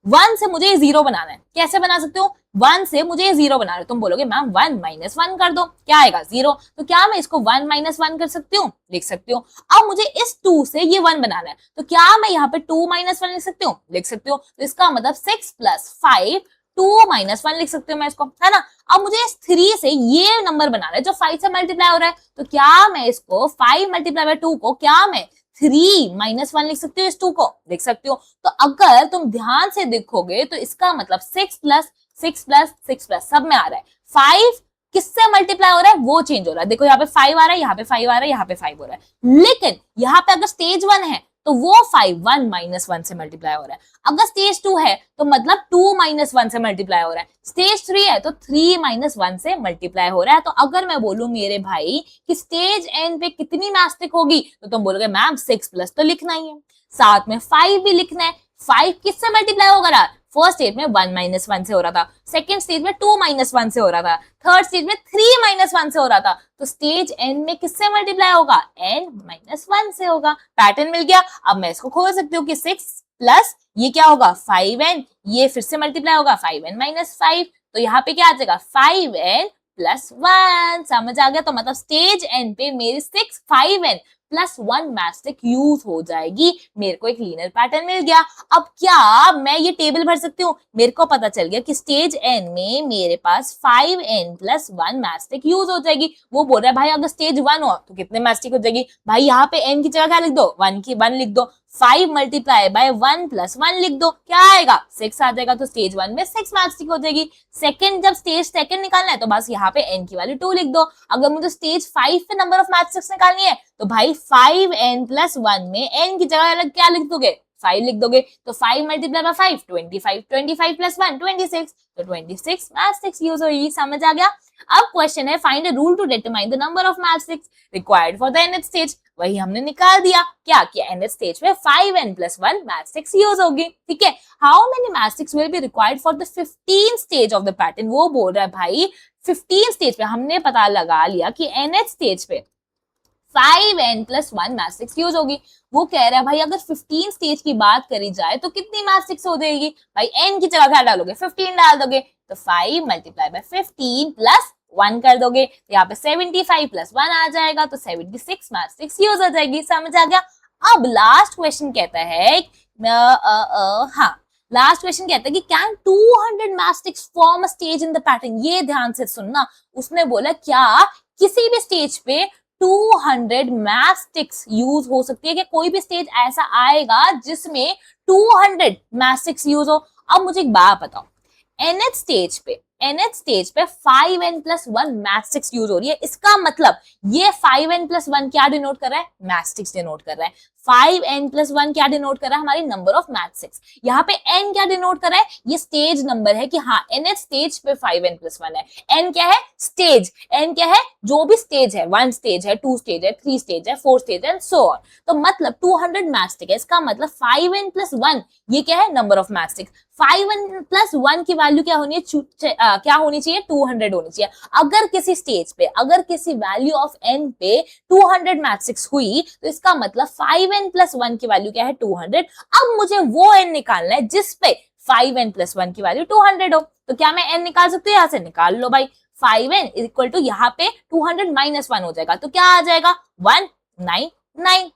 1 से मुझे ये 0 बनाना है, कैसे बना सकते हो? 1 से मुझे ये 0 बना रहे हो, तुम बोलोगे मैम 1 माइनस 1 कर दो, क्या आएगा? 0। तो क्या मैं इसको 1 माइनस 1 कर सकती हूँ? लिख सकती हूँ। अब मुझे इस 2 से ये 1 बनाना है, तो क्या मैं यहाँ पे 2 माइनस 1 लिख सकती हूँ? लिख सकती हूँ। तो इसका मतलब 6 प्लस 5 2 माइनस 1 लिख सकती हूँ मैं इसको, है ना। अब मुझे इस 3 से ये नंबर बनाना है जो 5 से मल्टीप्लाई हो रहा है, तो क्या मैं इसको 5 मल्टीप्लाई बाय 2 को क्या मैं 3 माइनस 1 लिख सकती हूँ? इस 2 को लिख सकती हूँ। तो अगर तुम ध्यान से देखोगे तो इसका मतलब 6 प्लस 6 प्लस 6 प्लस सब में आ रहा है। 5 किससे मल्टीप्लाई हो रहा है वो चेंज हो रहा है। देखो यहाँ पे 5 आ रहा है, यहाँ पे 5 आ रहा है, यहाँ पे 5 हो रहा है, लेकिन यहाँ पे अगर स्टेज 1 है तो वो 5 1 माइनस 1 से मल्टीप्लाई हो रहा है। अगर स्टेज 2 है तो मतलब 2 माइनस 1 से मल्टीप्लाई हो रहा है। स्टेज 3 है तो 3 माइनस 1 से मल्टीप्लाई हो रहा है। तो अगर मैं बोलूं मेरे भाई कि स्टेज एन पे कितनी मैस्टिक होगी, तो तुम बोलोगे मैम 6 प्लस तो लिखना ही है, साथ में 5 भी लिखना है। 5 किससे मल्टीप्लाई होगा? फर्स्ट स्टेज में 1 माइनस 1 से हो रहा था, सेकेंड स्टेज में 2 माइनस 1 से हो रहा था, थर्ड स्टेज में 3 माइनस 1 से हो रहा था। तो स्टेज एन में किससे मल्टीप्लाई होगा? n माइनस 1 से होगा। पैटर्न मिल गया। अब मैं इसको खोल सकती हूँ कि 6 प्लस ये क्या होगा? 5n, ये फिर से मल्टीप्लाई होगा 5n माइनस 5, तो यहाँ पे क्या आ जाएगा? 5n plus 1। समझ आ गया? तो मतलब स्टेज एन पे मेरी 5n प्लस 1 मैस्टिक यूज हो जाएगी। मेरे को एक लीनियर पैटर्न मिल गया। अब क्या मैं ये टेबल भर सकती हूँ? मेरे को पता चल गया कि स्टेज एन में मेरे पास 5n प्लस 1 मैस्टिक यूज हो जाएगी। वो बोल रहा है भाई अगर स्टेज 1 हो तो कितने मैस्टिक हो जाएगी? भाई यहाँ पे n की जगह क्या लिख दो? 1 लिख दो। 5 मल्टीप्लाई बाय 1 प्लस 1 लिख दो, क्या आएगा? 6 आ जाएगा। तो स्टेज 1 में 6 मैस्टिक हो जाएगी। सेकंड, जब स्टेज सेकंड निकालना है तो बस यहाँ पे n की वैल्यू 2 लिख दो। अगर मुझे स्टेज 5 पे नंबर ऑफ मैस्टिक्स निकालनी है तो भाई 5n प्लस 1 में n की जगह अलग क्या लिख दोगे? 5 लिख दोगे। तो 5 मल्टीप्लाई बाय 5 25, 25 प्लस 1 26, तो 26 मैस्टिक्स यूज होगी। समझ आ गया? अब क्वेश्चन है find a rule to determine the number of matchsticks required for the nth stage. वही हमने निकाल दिया। क्या कि nth स्टेज में 5n प्लस 1 मैस्टिक्स यूज होगी। ठीक है। How many matchsticks will be required for the 15 stage of the pattern? वो बोल रहा है भाई 15 स्टेज पे हमने पता लगा लिया कि nth स्टेज पे 5n प्लस 1 मैस्टिक्स यूज होगी। वो कह रहा है भाई अगर 15 स्टेज की बात करी जाए तो कितनी मैस्टिक्स हो जाएगी? भाई n की जगह क्या डालोगे? 15 डाल दोगे। तो 5 मल्टीप्लाई बाय 15 प्लस 1 कर दोगे, यहाँ पे 75 प्लस 1 आ जाएगा, तो 76 मैस्टिक्स यूज हो जाएगी। समझ आ गया? अब लास्ट क्वेश्चन कहता है हाँ, लास्ट क्वेश्चन कहता है कि can 200 matchsticks form a stage in the pattern? ये ध्यान से सुनना। उसने बोला क्या किसी भी स्टेज पे 200 मैस्टिक्स यूज हो सकती है? कि कोई भी स्टेज ऐसा आएगा जिसमें 200 मैस्टिक्स यूज हो? अब मुझे एक बात बताओ, nth स्टेज पे 5n प्लस 1 मैस्टिक्स यूज हो रही है। इसका मतलब ये 5n प्लस 1 क्या डिनोट कर रहा है? मैस्टिक्स डिनोट कर रहा है। 5n प्लस 1 क्या डिनोट कर रहा है? हमारी नंबर ऑफ मैस्टिक्स। यहाँ पे n क्या डिनोट कर रहा है? ये स्टेज नंबर है कि हाँ nth स्टेज पे 5n प्लस 1 है। n क्या है? स्टेज। n क्या है? जो भी स्टेज है, 1 स्टेज है, 2 स्टेज है, 3 स्टेज है, 4 स्टेज है एंड सो ऑन। तो मतलब 200 मैस्टिक है। इसका मतलब 5n प्लस 1 ये क्या है? Number of मैस्टिक्स। 5n प्लस 1 की वैल्यू क्या होनी है? क्या होनी चाहिए? 200 होनी चाहिए। अगर किसी स्टेज पे, अगर किसी वैल्यू ऑफ n पे 200 मैस्टिक्स हुई तो इसका मतलब 5n प्लस 1 की वैल्यू क्या है? 200। अब मुझे वो n निकालना है जिस पे 5n प्लस 1 की वैल्यू 200 हो। तो क्या मैं n निकाल सकती हूँ? यहाँ से निकाल लो भाई। 5n इक्वल टू यहाँ पे 200 माइनस 1 हो जाएगा, तो क्या आ जाएगा? 199।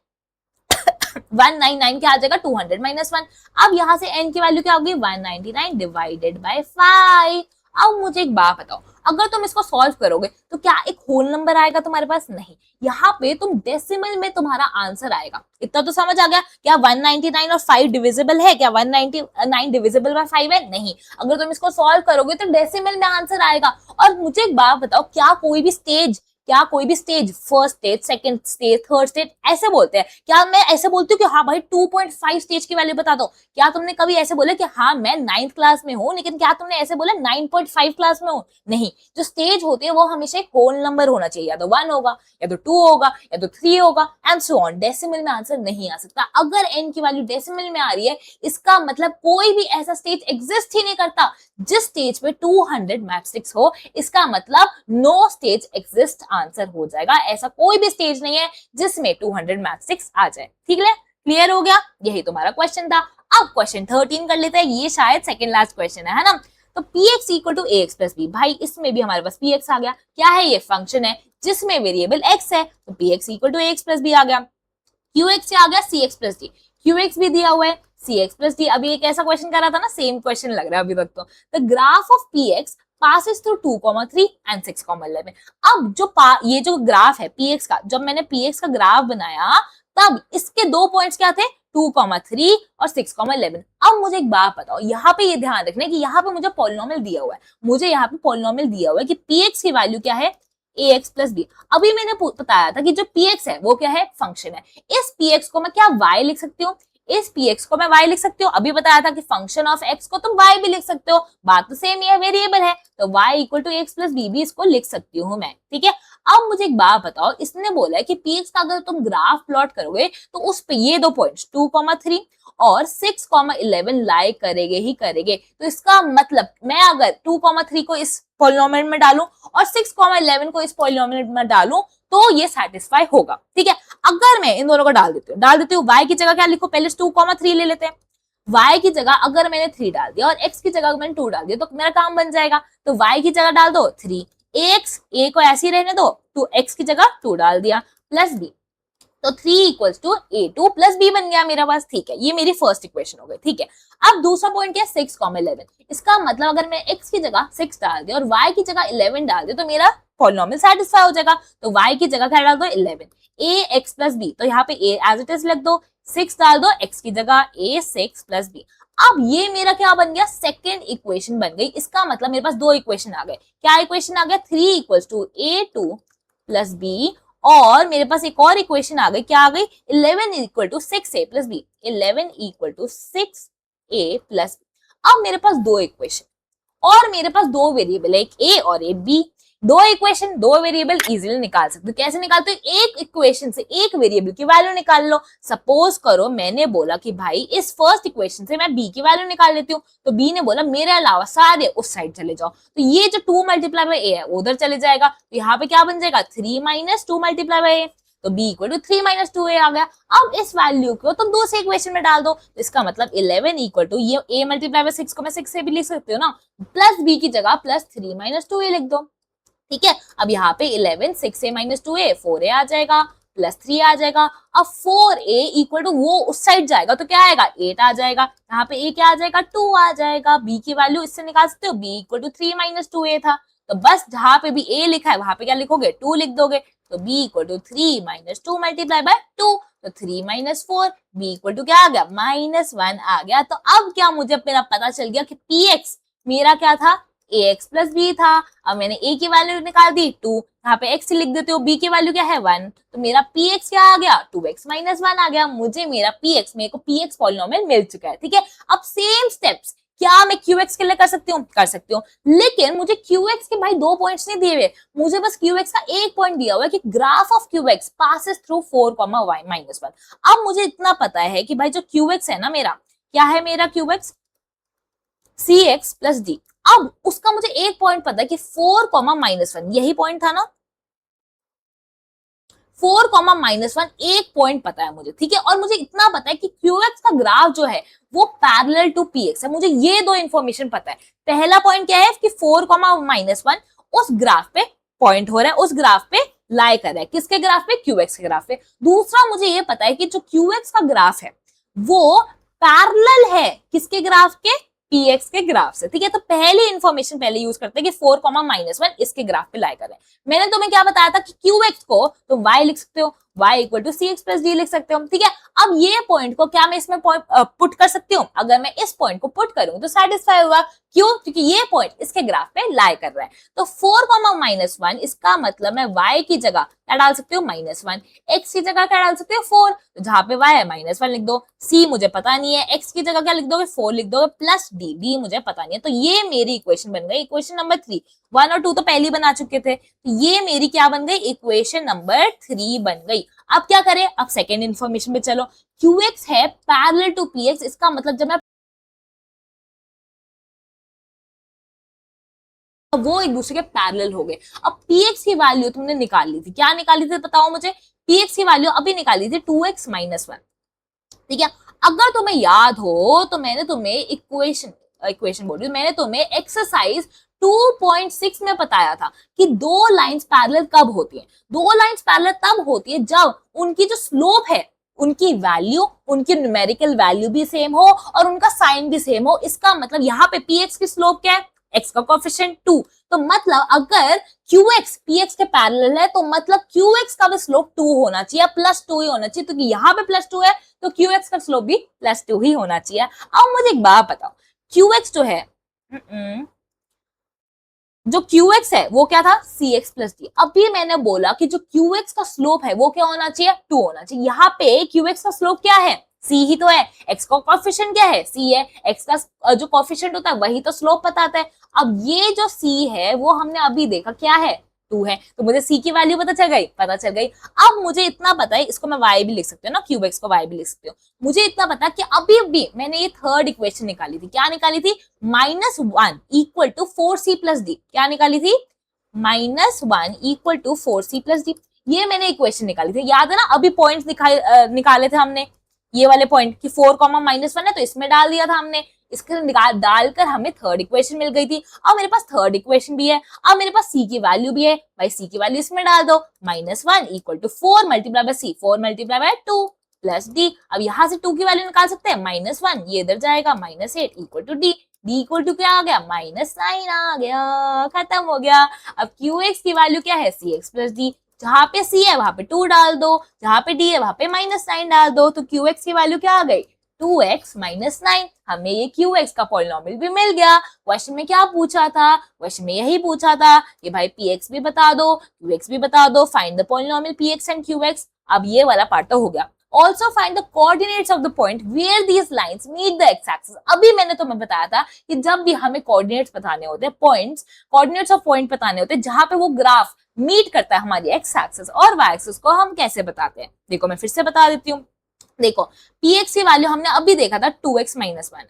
199 क्या आ जाएगा? 200 माइनस 1। अब यहाँ से n की वैल्यू क्या होगी? 199 डिवाइडेड बाय 5। अब मुझे एक बात बताओ, अगर तुम इसको सॉल्व करोगे तो क्या एक होल नंबर आएगा तुम्हारे पास? नहीं, यहाँ पे तुम डेसिमल में तुम्हारा आंसर आएगा। इतना तो समझ आ गया? क्या 199 और 5 डिविजिबल है? क्या 199 डिविजिबल बाय 5 है? नहीं। अगर तुम इसको सॉल्व करोगे तो डेसिमल में आंसर आएगा। और मुझे एक बात बताओ, क्या कोई भी स्टेज क्या कोई भी stage, first stage, second stage, third stage ऐसे बोलते हैं? क्या मैं ऐसे बोलती हूँ कि हाँ भाई 2.5 स्टेज की वैल्यू बता दो? क्या तुमने कभी ऐसे बोला कि हाँ मैं 9th क्लास में हूँ, लेकिन क्या तुमने ऐसे बोला 9.5 क्लास में हूँ? नहीं, जो स्टेज होती है वो हमेशा एक होल नंबर होना चाहिए, या तो 1 होगा, या तो 2 होगा, या तो 3 होगा, एंड सो ऑन। डेसिमल में आंसर नहीं आ सकता। अगर n की वैल्यू डेसिमल में आ रही है, इसका मतलब कोई भी ऐसा स्टेज एग्जिस्ट ही नहीं करता जिस स्टेज पे 200 मैट्रिक्स हो। इसका मतलब नो स्टेज एग्जिस्ट आंसर हो जाएगा। ऐसा कोई भी स्टेज नहीं है जिसमें 200 मैट्रिक्स आ जाए। ठीक है, क्लियर हो गया? यही तुम्हारा क्वेश्चन था। अब क्वेश्चन 13 कर लेते हैं, ये शायद सेकंड लास्ट क्वेश्चन है ना? तो px equal to ax plus b। भाई इसमें भी हमारे पास px आ गया। क्या है? ये फंक्शन है जिसमें वेरिएबल x है, तो px equal to ax plus b आ गया। qx से आ गया cx प्लस d, qx भी दिया हुआ है, cx प्लस d। अभी एक ऐसा क्वेश्चन कर रहा था ना, सेम क्वेश्चन लग रहा है अभी तक तो। The graph of px passes through 2, 3 and 6, 11। अब जो ये जो ग्राफ है px का, जब मैंने px का ग्राफ बनाया तब इसके दो पॉइंट्स क्या थे? 2, 3 और 6, 11। अब मुझे एक बात बताओ, यहाँ पे ये ध्यान रखना है कि यहाँ पे मुझे पॉलिनोमियल दिया हुआ है, मुझे यहाँ पे पॉलिनोमियल दिया हुआ है कि px की वैल्यू क्या है? ax plus b। अभी मैंने बताया था कि जो px है वो क्या है? फंक्शन है। इस px को मैं क्या y लिख सकती हूँ? इस px को मैं y लिख सकती हूँ। अभी बताया था कि फंक्शन ऑफ x को तुम y भी लिख सकते हो, बात तो सेम ही है, वेरिएबल है, तो y equal to ax plus b भी इसको लिख सकती हूँ मैं। ठीक है, अब मुझे एक बात बताओ, इसने बोला है कि px का अगर तुम ग्राफ प्लॉट करोगे तो उस पे ये दो पॉइंट्स 2, 3 और 6, 11 लाई करेंगे ही करेंगे। तो इसका मतलब मैं अगर 2, 3 को इस पॉलिनोमियल में डालूं और 6, 11 को इस पॉलिनोमियल में डालूं तो ये सेटिस्फाई होगा। ठीक है, अगर मैं इन दोनों को डाल देती हूँ y की जगह क्या लिखो? पहले 2, 3 ले लेते हैं। y की जगह अगर मैंने 3 डाल दिया और x की जगह मैंने 2 डाल दिया तो मेरा काम बन जाएगा। तो y की जगह डाल दो 3, ax, a को ऐसे ही रहने दो, तो x की जगह 2 डाल दिया, प्लस b, तो 3 equals to a2 plus b बन गया मेरा पास। ठीक है, ये मेरी फर्स्ट इक्वेशन हो गई। ठीक है, अब दूसरा पॉइंट क्या है? 6, 11। इसका मतलब अगर मैं x की जगह 6 डाल दिया और y की जगह 11 डाल दिया तो मेरा पॉलिनोमियल सेटिस्फाई हो जाएगा। तो y की जगह क्या डाल दो? 11, ax प्लस b, तो यहाँ पे a एज इट इज लिख दो, 6 डाल दो x की जगह, a6 प्लस b। अब ये मेरा क्या बन गया? सेकेंड इक्वेशन बन गई। इसका मतलब मेरे पास दो इक्वेशन आ गए। क्या इक्वेशन आ गया? 3 equals to a2 plus b, और मेरे पास एक और इक्वेशन आ गई। क्या आ गई? 11 equal to 6a plus b, 11 equal to 6a plus b। अब मेरे पास दो इक्वेशन और मेरे पास दो वेरिएबल है, एक a और एक b। दो इक्वेशन, दो वेरिएबल इजीली निकाल सकते हो। कैसे निकालते हो? एक इक्वेशन से एक वेरिएबल की वैल्यू निकाल लो। सपोज करो मैंने बोला कि भाई इस फर्स्ट इक्वेशन से मैं b की वैल्यू निकाल लेती हूँ, तो b ने बोला मेरे अलावा सारे उस साइड चले जाओ, तो ये जो 2 मल्टीप्लाई बाय a है उधर चले जाएगा, तो यहाँ पे क्या बन जाएगा? 3 माइनस 2 मल्टीप्लाई बाय a, तो b equal to 3 minus 2a आ गया। अब इस वैल्यू को तुम दूसरे इक्वेशन में डाल दो, तो इसका मतलब 11 इक्वल टू ये a मल्टीप्लाई बाय 6 को मैं 6 से भी लिख सकती हूँ ना, प्लस b की जगह प्लस 3 माइनस 2a लिख दो। ठीक है, अब यहाँ पे 11 6a माइनस 2a 4a आ जाएगा, प्लस 3 आ जाएगा। अब 4a इक्वल टू वो उस साइड जाएगा तो क्या आएगा? 8 आ जाएगा। यहाँ पे a क्या आ जाएगा? 2 आ जाएगा। b की वैल्यू इससे निकाल सकते हो, b equal to 3 minus 2a था, तो बस जहां पे भी a लिखा है वहां पे क्या लिखोगे? 2 लिख दोगे, तो b equal to 3 minus 2 multiply by 2, तो 3 माइनस 4, b इक्वल टू क्या आ गया? -1 आ गया। तो अब क्या मुझे मेरा पता चल गया कि px मेरा क्या था? ax प्लस b था। अब मैंने a की वैल्यू निकाल दी 2, यहाँ पे x लिख देते हो, b की वैल्यू क्या है? 1, तो मेरा px क्या आ गया? 2x माइनस 1 आ गया। मुझे मेरा px, मेरे को px पॉलिनोमियल मिल चुका है। ठीक है, अब सेम स्टेप्स क्या मैं qx के लिए कर सकती हूँ? कर सकती हूँ, लेकिन मुझे qx के भाई दो पॉइंट्स नहीं दिए हुए, मुझे बस qx का एक पॉइंट दिया हुआ है कि graph of qx passes through 4, y minus 1। अब मुझे इतना पता है कि भाई जो qx है ना मेरा, क्या है मेरा qx? cx plus d। अब उसका मुझे एक पॉइंट पता है कि 4, माइनस 1, यही पॉइंट था ना? 4, माइनस 1 एक पॉइंट पता है मुझे। ठीक है, और मुझे इतना पता है कि qx का ग्राफ जो है वो पैरेलल टू px है। मुझे ये दो इंफॉर्मेशन पता है। पहला पॉइंट क्या है कि 4, माइनस 1 उस ग्राफ पे पॉइंट हो रहा है, उस ग्राफ पे लाई कर रहा है। किसके ग्राफ पे? qx के ग्राफ पे। दूसरा मुझे ये पता है कि जो qx का ग्राफ है वो पैरेलल है किसके ग्राफ के? px के ग्राफ से। ठीक है, तो पहली इंफॉर्मेशन पहले यूज करते हैं कि 4, माइनस 1 इसके ग्राफ पे लाई कर रहे हैं। मैंने तुम्हें क्या बताया था कि qx को तुम y लिख सकते हो, y equal to c x plus d लिख सकते हो, ठीक है। अब ये पॉइंट को क्या मैं इसमें पुट कर सकती हूँ? अगर मैं इस पॉइंट को पुट करूँ तो सेटिस्फाई होगा, क्यों? क्योंकि ये पॉइंट इसके ग्राफ पे लाई कर रहा है। तो 4,-1 इसका मतलब मैं y की जगह क्या डाल सकती हूँ? -1, x की जगह क्या डाल सकते हो? 4, तो जहां पे y है -1 लिख दो, c मुझे पता नहीं है, x की जगह क्या लिख दोगे? 4 लिख दोगे, प्लस d मुझे पता नहीं है। तो ये मेरी इक्वेशन बन गई, इक्वेशन नंबर 3। 1 और 2 तो पहले बना चुके थे, तो ये मेरी क्या बन गई? इक्वेशन नंबर 3 बन गई। अब क्या करें? अब सेकेंड इन्फॉर्मेशन पे चलो। qx है पैरेलल टू px, इसका मतलब जब मैं वो एक दूसरे के पैरेलल हो गए। अब px की वैल्यू तुमने निकाल ली थी, क्या निकाली थी बताओ मुझे? px की वैल्यू अभी निकाली थी 2x - 1, ठीक है। अगर तुम्हें याद हो तो मैंने तुम्हें इक्वेशन बोल रही हूँ, मैंने तुम्हें एक्सरसाइज 2.6 में बताया था कि दो लाइंस पैरेलल कब होती हैं। दो लाइंस पैरेलल तब होती है जब उनकी जो स्लोप है, उनकी वैल्यू, उनकी न्यूमेरिकल वैल्यू भी सेम हो और उनका साइन भी सेम हो। इसका मतलब यहाँ पे px की स्लोप क्या है? x का कोएफिशिएंट 2। तो मतलब अगर qx px के पैरेलल है तो मतलब qx का भी स्लोप 2 होना चाहिए, +2 ही होना चाहिए, क्योंकि यहाँ पे +2 है तो qx का स्लोप भी +2 ही होना चाहिए। अब मुझे एक बात बताओ, qx जो है जो qx है वो क्या था? cx plus D. अभी मैंने बोला कि जो qx का स्लोप है वो क्या होना चाहिए? 2 होना चाहिए। यहाँ पे qx का स्लोप क्या है? c ही तो है। x का कोएफिशिएंट क्या है? c है। x का जो कोएफिशिएंट होता है वही तो स्लोप बताता है। अब ये जो c है वो हमने अभी देखा क्या है? 2 है। तो मुझे c की वैल्यू पता चल गई, पता चल गई। अब मुझे इतना पता है, इसको मैं y भी लिख सकती हूँ ना, qx को y भी लिख सकती हूँ। मुझे इतना पता कि अभी भी मैंने ये थर्ड इक्वेशन निकाली थी। क्या निकाली थी? -1 equal to 4c plus D. क्या निकाली थी? -1 equal to 4c plus D. ये मैंने इक्वेशन निकाली थी, याद है ना? अभी पॉइंट्स निकाले थे हमने, ये वाले पॉइंट कि 4, -1 है तो इसमें डाल दिया था हमने। इसके डालकर हमें थर्ड इक्वेशन मिल गई थी। अब मेरे पास थर्ड इक्वेशन भी है, अब मेरे पास c की वैल्यू भी है। भाई c की वैल्यू इसमें डाल दो, -1 equal to 4 multiply by c, 4 multiply by 2 plus d. अब यहां से 2 की वैल्यू निकाल सकते हैं, -1 ये इधर जाएगा, -8 equal to d. D equal to क्या आ गया? -9 आ गया, खत्म हो गया। अब qx की वैल्यू क्या है? cx plus D. जहां पे c है वहां पे 2 डाल दो, जहां पे d है वहां पे -9 डाल दो। तो qx की वैल्यू क्या आ गई? 2x - 9। हमें ये qx का पॉलिनोमियल भी मिल गया। क्वेश्चन में क्या पूछा था? क्वेश्चन में यही पूछा था कि भाई px भी बता दो, qx भी बता दो, find the polynomial px and qx। अब ये वाला पार्ट तो हो गया। Also find the coordinates of the point where these lines meet the x-axis। अभी मैंने तुम्हें बताया था कि जब भी हमें कोऑर्डिनेट्स बताने होते हैं, पॉइंट्स, कोऑर्डिनेट्स ऑफ पॉइंट बताने होते हैं जहां पे वो ग्राफ मीट करता है हमारी एक्स एक्सिस और वाई एक्सिस को, हम कैसे बताते हैं? देखो मैं फिर से बता देती हूँ। देखो px की वैल्यू हमने अभी देखा था 2x - 1 है।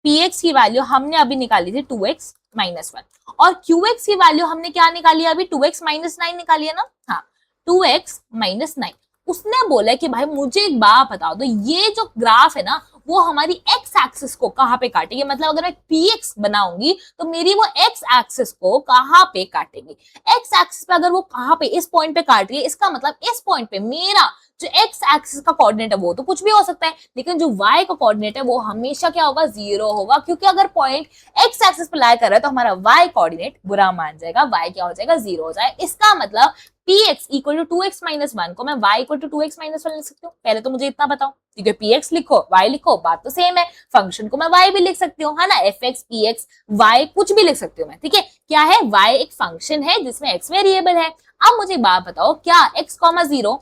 px की वैल्यू हमने अभी निकाली थी 2x - 1 और qx की वैल्यू हमने क्या निकाली है? अभी 2x - 9 निकाली है ना? हाँ, 2x - 9। उसने बोला कि भाई मुझे एक बात बता दो, ये जो ग्राफ है ना वो हमारी एक्स एक्सिस को कहाँ पे काटेगी? मतलब अगर मैं px बनाऊंगी तो मेरी वो एक्स एक्सिस को कहाँ पे काटेगी? एक्स एक्सिस पे अगर वो कहाँ पे, इस पॉइंट पे काट रही है, इसका मतलब इस पॉइंट पे मेरा जो एक्स एक्सिस का कोऑर्डिनेट है वो तो कुछ भी हो सकता है, लेकिन जो वाई का कोऑर्डिनेट है वो हमेशा क्या होगा? 0 होगा, क्योंकि अगर पॉइंट एक्स एक्सिस पे लाई कर रहा है तो हमारा वाई कोऑर्डिनेट बुरा मान जाएगा, वाई क्या हो जाएगा? 0 हो जाए। इसका मतलब px इक्वल टू 2x - 1 को मैं y इक्वल टू 2x - 1 लिख सकती हूँ। पहले तो मुझे इतना बताओ, क्योंकि px लिखो y लिखो बात तो सेम है। फंक्शन को मैं y भी लिख सकती हूँ, है ना? fx px y कुछ भी लिख सकती हूँ मैं, ठीक है। क्या है? y एक फंक्शन है जिसमें x वेरिएबल है। अब मुझे बात बताओ, क्या x, 0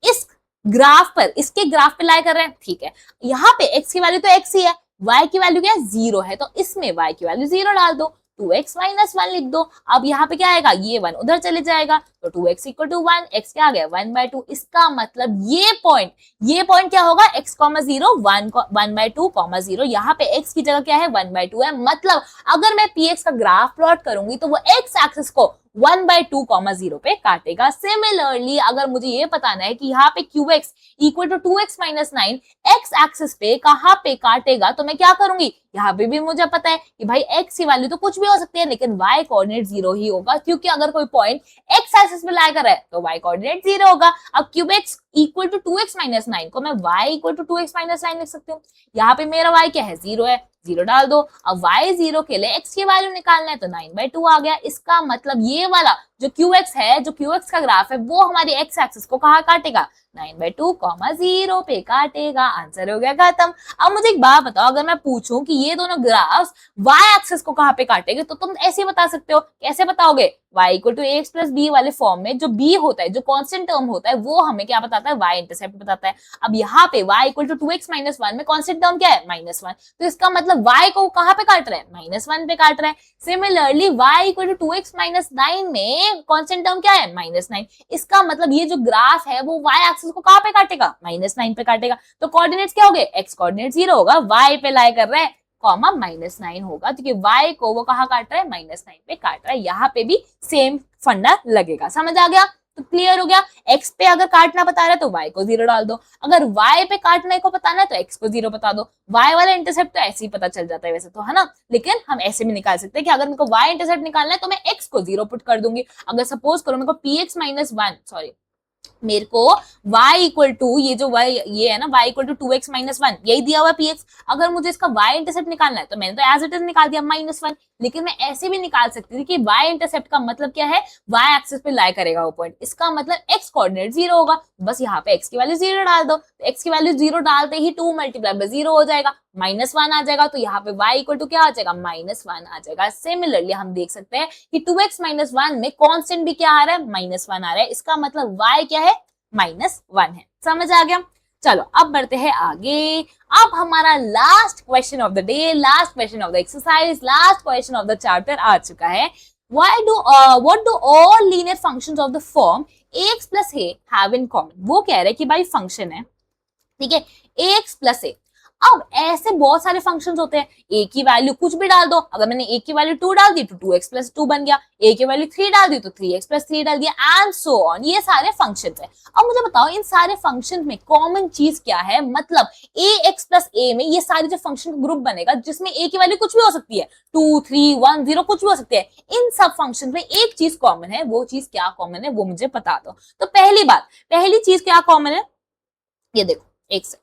इस ग्राफ पर, इसके ग्राफ पे लाई कर रहे हैं? ठीक है, यहाँ पे x की वैल्यू तो x ही है, y की वैल्यू क्या है? 0 है, तो इसमें y की वैल्यू 0 डाल दो, 2x - 1 लिख दो। अब यहाँ पे क्या आएगा? ये 1 उधर चले जाएगा, तो 2x इक्वल टू 1, x क्या आ गया? 1/2। इसका मतलब ये पॉइंट क्या होगा? x, 0 1/2, 0। यहाँ पे x की जगह क्या है? 1/2 है। मतलब अगर मैं px का ग्राफ प्लॉट करूंगी तो वो x एक्सिस को 1/2, 0 पे काटेगा। सिमिलरली अगर मुझे ये बताना है कि यहाँ पे qx equal to 2x - 9 x axis पे कहाँ पे काटेगा, तो मैं क्या करूंगी? यहाँ पे भी मुझे पता है कि भाई x की वैल्यू तो कुछ भी हो सकती है, लेकिन y कोऑर्डिनेट 0 ही होगा, क्योंकि अगर कोई पॉइंट x एक्सिस पे लाई कर रहा है तो y कोऑर्डिनेट 0 होगा। अब qx इक्वल टू 2x - 9 को मैं y इक्वल टू 2x - 9 लिख सकती हूँ। यहाँ पे मेरा y क्या है? 0 है, 0 डाल दो। अब y 0 के लिए x की वैल्यू निकालना है तो 9/2 आ गया। इसका मतलब ये वाला जो QX है, जो QX का ग्राफ है वो हमारी एक्स एक्सिस को कहाँ काटेगा, 9/2, 0 पे काटेगा। आंसर हो गया खत्म। अब मुझे एक बात बताओ, अगर मैं पूछूं कि ये दोनों ग्राफ्स वाई एक्सिस को कहाँ पे काटेंगे तो तुम ऐसे ही बता सकते हो। कैसे बताओगे, y equal to ax plus b वाले फॉर्म में जो b होता है, जो कांस्टेंट टर्म होता है, वो हमें क्या बताता है, y इंटरसेप्ट बताता है। अब यहाँ पे y equal to 2x minus 1 में कांस्टेंट टर्म क्या है, -1, तो इसका मतलब y को कहाँ पे काट रहा है, -1 पे काट रहा है। Similarly y equal to 2x minus 9 में कांस्टेंट टर्म क्या है, -9, इसका मतलब ये जो ग्राफ है वो y एक्सिस को कहाँ पे काटेगा, -9 पे काटेगा। तो कोऑर्डिनेट्स क्या हो गए, x कोऑर्डिनेट 0 होगा, y पे लाई कर रहा है, कॉमा -9 होगा, क्योंकि y को वो कहाँ काट रहा है, -9 पे काट रहा है। यहाँ पे भी सेम फंडा लगेगा। समझ आ गया, तो क्लियर हो गया। x पे अगर काटना बता रहा है तो y को 0 डाल दो, अगर y पे काटने को बताना है तो x को 0 बता दो। y वाला इंटरसेप्ट तो ऐसे ही पता चल जाता है वैसे तो, है ना, लेकिन हम ऐसे भी निकाल सकते हैं कि अगर मेरे को y इंटरसेप्ट निकालना है तो मैं x को 0 पुट कर दूंगी। अगर सपोज करो मेरे को px माइनस 1, सॉरी मेरे को y इक्वल टू ये जो y ये है ना, y equal to 2x minus 1 यही दिया हुआ px, अगर मुझे इसका y इंटरसेप्ट निकालना है तो मैंने तो एज इट इज निकाल दिया -1, लेकिन मैं ऐसे भी निकाल सकती थी कि y इंटरसेप्ट का मतलब क्या है, y एक्सिस पे लाई करेगा वो पॉइंट, इसका मतलब x कोऑर्डिनेट 0 होगा, बस यहाँ पे x की वैल्यू 0 डाल दो, तो x की वैल्यू 0 डालते ही 2 मल्टीप्लाई बाय 0 हो जाएगा, -1 आ जाएगा, तो यहाँ पे y इक्वल टू क्या आ जाएगा, -1 आ जाएगा। सिमिलरली हम देख सकते हैं कि 2x माइनस 1 में कॉन्स्टेंट भी क्या आ रहा है, -1 आ रहा है, इसका मतलब y क्या है, -1 है। समझ आ गया। चलो अब बढ़ते हैं आगे। अब हमारा last question of the day, last question of the exercise, last question of the chapter आ चुका है। what do all linear functions of the form ax plus a have in common? वो कह रहे हैं कि भाई फंक्शन है, ठीक है, ax plus a। अब ऐसे बहुत सारे फंक्शंस होते हैं, a की वैल्यू कुछ भी डाल दो, अगर मैंने a की वैल्यू 2 डाल दी तो 2x प्लस 2 बन गया, a की वैल्यू 3 डाल दी तो 3x प्लस 3 डाल दिया, एंड सो ऑन। ये सारे फंक्शंस हैं। अब मुझे बताओ इन सारे फंक्शंस में कॉमन चीज क्या है, मतलब ax प्लस a में ये सारे जो फंक्शन ग्रुप बनेगा जिसमें a की वैल्यू कुछ भी हो सकती है, 2, 3, 1, 0 कुछ भी हो सकती है, इन सब फंक्शन में एक चीज कॉमन है, वो चीज क्या कॉमन है वो मुझे बता दो। तो पहली बात, पहली चीज क्या कॉमन है, ये देखो, एक से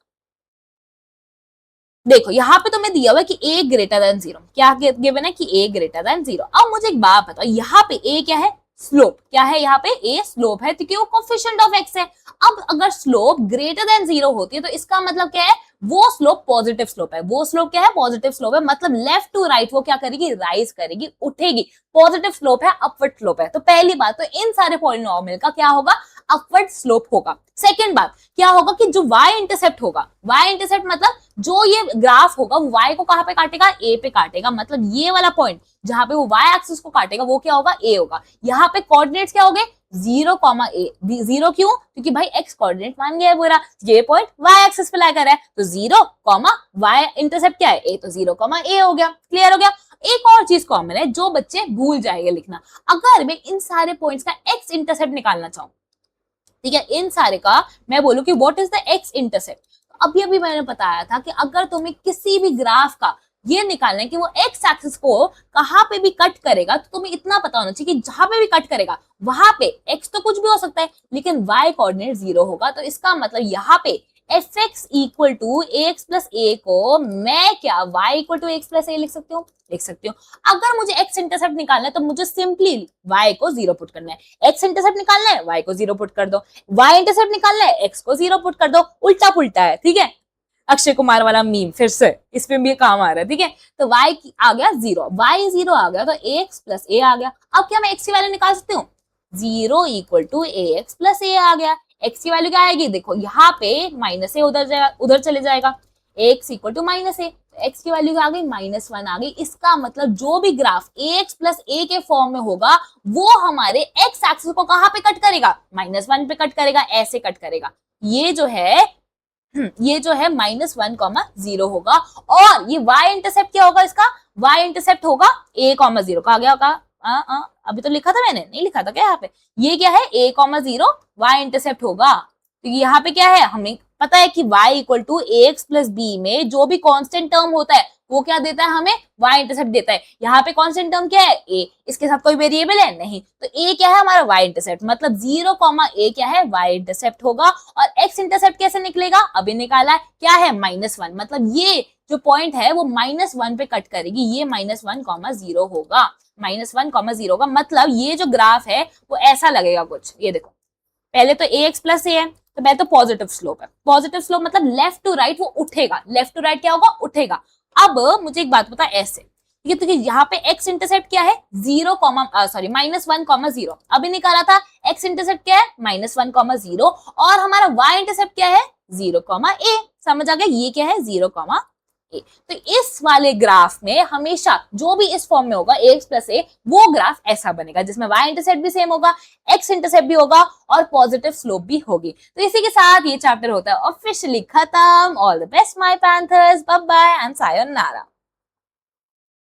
देखो यहाँ पे तो मैं दिया हुआ है कि a ग्रेटर देन 0, क्या गिवन है कि a ग्रेटर देन 0। अब मुझे एक बात बताओ, यहाँ पे a क्या है, स्लोप, क्या है यहाँ पे a स्लोप है, क्योंकि वो कोफिशिएंट ऑफ x है। अब अगर स्लोप ग्रेटर देन 0 होती है तो इसका मतलब क्या है, वो स्लोप पॉजिटिव स्लोप है, वो स्लोप क्या है, पॉजिटिव स्लोप है, मतलब लेफ्ट टू राइट वो क्या करेगी, राइज करेगी, उठेगी, पॉजिटिव स्लोप है, अपवर्ड स्लोप है। तो पहली बात तो इन सारे पॉलिनोमियल का क्या होगा, अपवर्ड स्लोप होगा। सेकेंड बात क्या होगा कि जो y इंटरसेप्ट होगा, y इंटरसेप्ट मतलब जो ये ग्राफ होगा वो y को कहां पे काटेगा, a पे काटेगा, मतलब ये वाला पॉइंट जहां पे वो y एक्सिस को काटेगा वो क्या होगा, a होगा। यहाँ पे कोऑर्डिनेट्स क्या होंगे, 0, a। 0 क्यों, क्योंकि भाई x कोऑर्डिनेट मान गया है पूरा, ये पॉइंट y एक्सिस पे लाई कर रहा है, तो 0, y इंटरसेप्ट क्या है, a, तो 0, a हो गया। क्लियर हो गया। एक और चीज कॉमन है जो बच्चे भूल जाएंगे लिखना, अगर मैं इन सारे पॉइंट्स का x इंटरसेप्ट निकालना चाहूँ, ठीक है, इन सारे का मैं बोलूं कि what is the x intercept, तो अभी अभी मैंने बताया था कि अगर तुम्हें किसी भी ग्राफ का ये निकालना है कि वो x एक्सिस को कहां पे भी कट करेगा, तो तुम्हें इतना पता होना चाहिए कि जहां पे भी कट करेगा वहां पे x तो कुछ भी हो सकता है लेकिन y कोऑर्डिनेट 0 होगा। तो इसका मतलब यहाँ पे fx equal to ax plus a को मैं क्या y equal to ax plus a लिख सकती हूँ, लिख सकती हूँ। अगर मुझे x इंटरसेप्ट निकालना है तो मुझे सिंपली y को 0 पुट करना है, x इंटरसेप्ट निकालना है y को 0 पुट कर दो, y इंटरसेप्ट निकालना है x को 0 पुट कर दो, उल्टा पुल्टा है, ठीक है, अक्षय कुमार वाला मीम फिर से इसमें भी काम आ रहा है, ठीक है। तो y आ गया 0, y 0 आ गया तो ax प्लस a आ गया। अब क्या मैं x की वैल्यू निकाल सकती हूँ, 0 equal to ax plus a आ गया। x की वैल्यू क्या आएगी, देखो यहाँ पे माइनस a उधर जाएगा, उधर चले जाएगा, x equal to minus a, x की वैल्यू आ गई -1 आ गई। इसका मतलब जो भी ग्राफ ax प्लस a के फॉर्म में होगा वो हमारे x एक्सिस को कहां पे कट करेगा, -1 पे कट करेगा, ऐसे कट करेगा। ये जो है -1, 0 होगा। और ये y इंटरसेप्ट क्या होगा, इसका y इंटरसेप्ट होगा a, 0 का आ गया होगा, अभी तो लिखा था मैंने, नहीं लिखा था क्या यहाँ पे, ये क्या है a, 0 y इंटरसेप्ट होगा। तो यहाँ पे क्या है, हमें पता है कि y equal to ax plus b में जो भी कांस्टेंट टर्म होता है वो क्या देता है हमें, y इंटरसेप्ट देता है। यहाँ पे कांस्टेंट टर्म क्या है, a, इसके साथ कोई वेरिएबल है नहीं, तो a क्या है हमारा y इंटरसेप्ट, मतलब 0, a क्या है y इंटरसेप्ट होगा। और x इंटरसेप्ट कैसे निकलेगा, अभी निकाला है, क्या है -1, मतलब ये जो पॉइंट है वो -1 पे कट करेगी, ये -1, 0 होगा, -1, 0 होगा। मतलब ये जो ग्राफ है वो ऐसा लगेगा कुछ, ये देखो पहले तो ax प्लस a है, तो पहले तो पॉजिटिव स्लोप है, पॉजिटिव स्लोप मतलब लेफ्ट टू राइट वो उठेगा, लेफ्ट टू राइट क्या होगा, उठेगा। अब मुझे एक बात बता, ऐसे ठीक है, तो यहाँ पे x इंटरसेप्ट क्या है, 0, -1, 0, अभी निकाला था, x इंटरसेप्ट क्या है, -1, 0, और हमारा y इंटरसेप्ट क्या है, 0, a, समझ आ गया, ये क्या है 0, a। तो इस वाले ग्राफ में हमेशा जो भी इस फॉर्म में होगा ax प्लस a, वो ग्राफ ऐसा बनेगा जिसमें y इंटरसेप्ट भी सेम होगा, x इंटरसेप्ट भी होगा और पॉजिटिव स्लोप भी होगी। तो इसी के साथ ये चैप्टर होता है ऑफिशियली खत्म। All the best my panthers, bye bye and sayonara.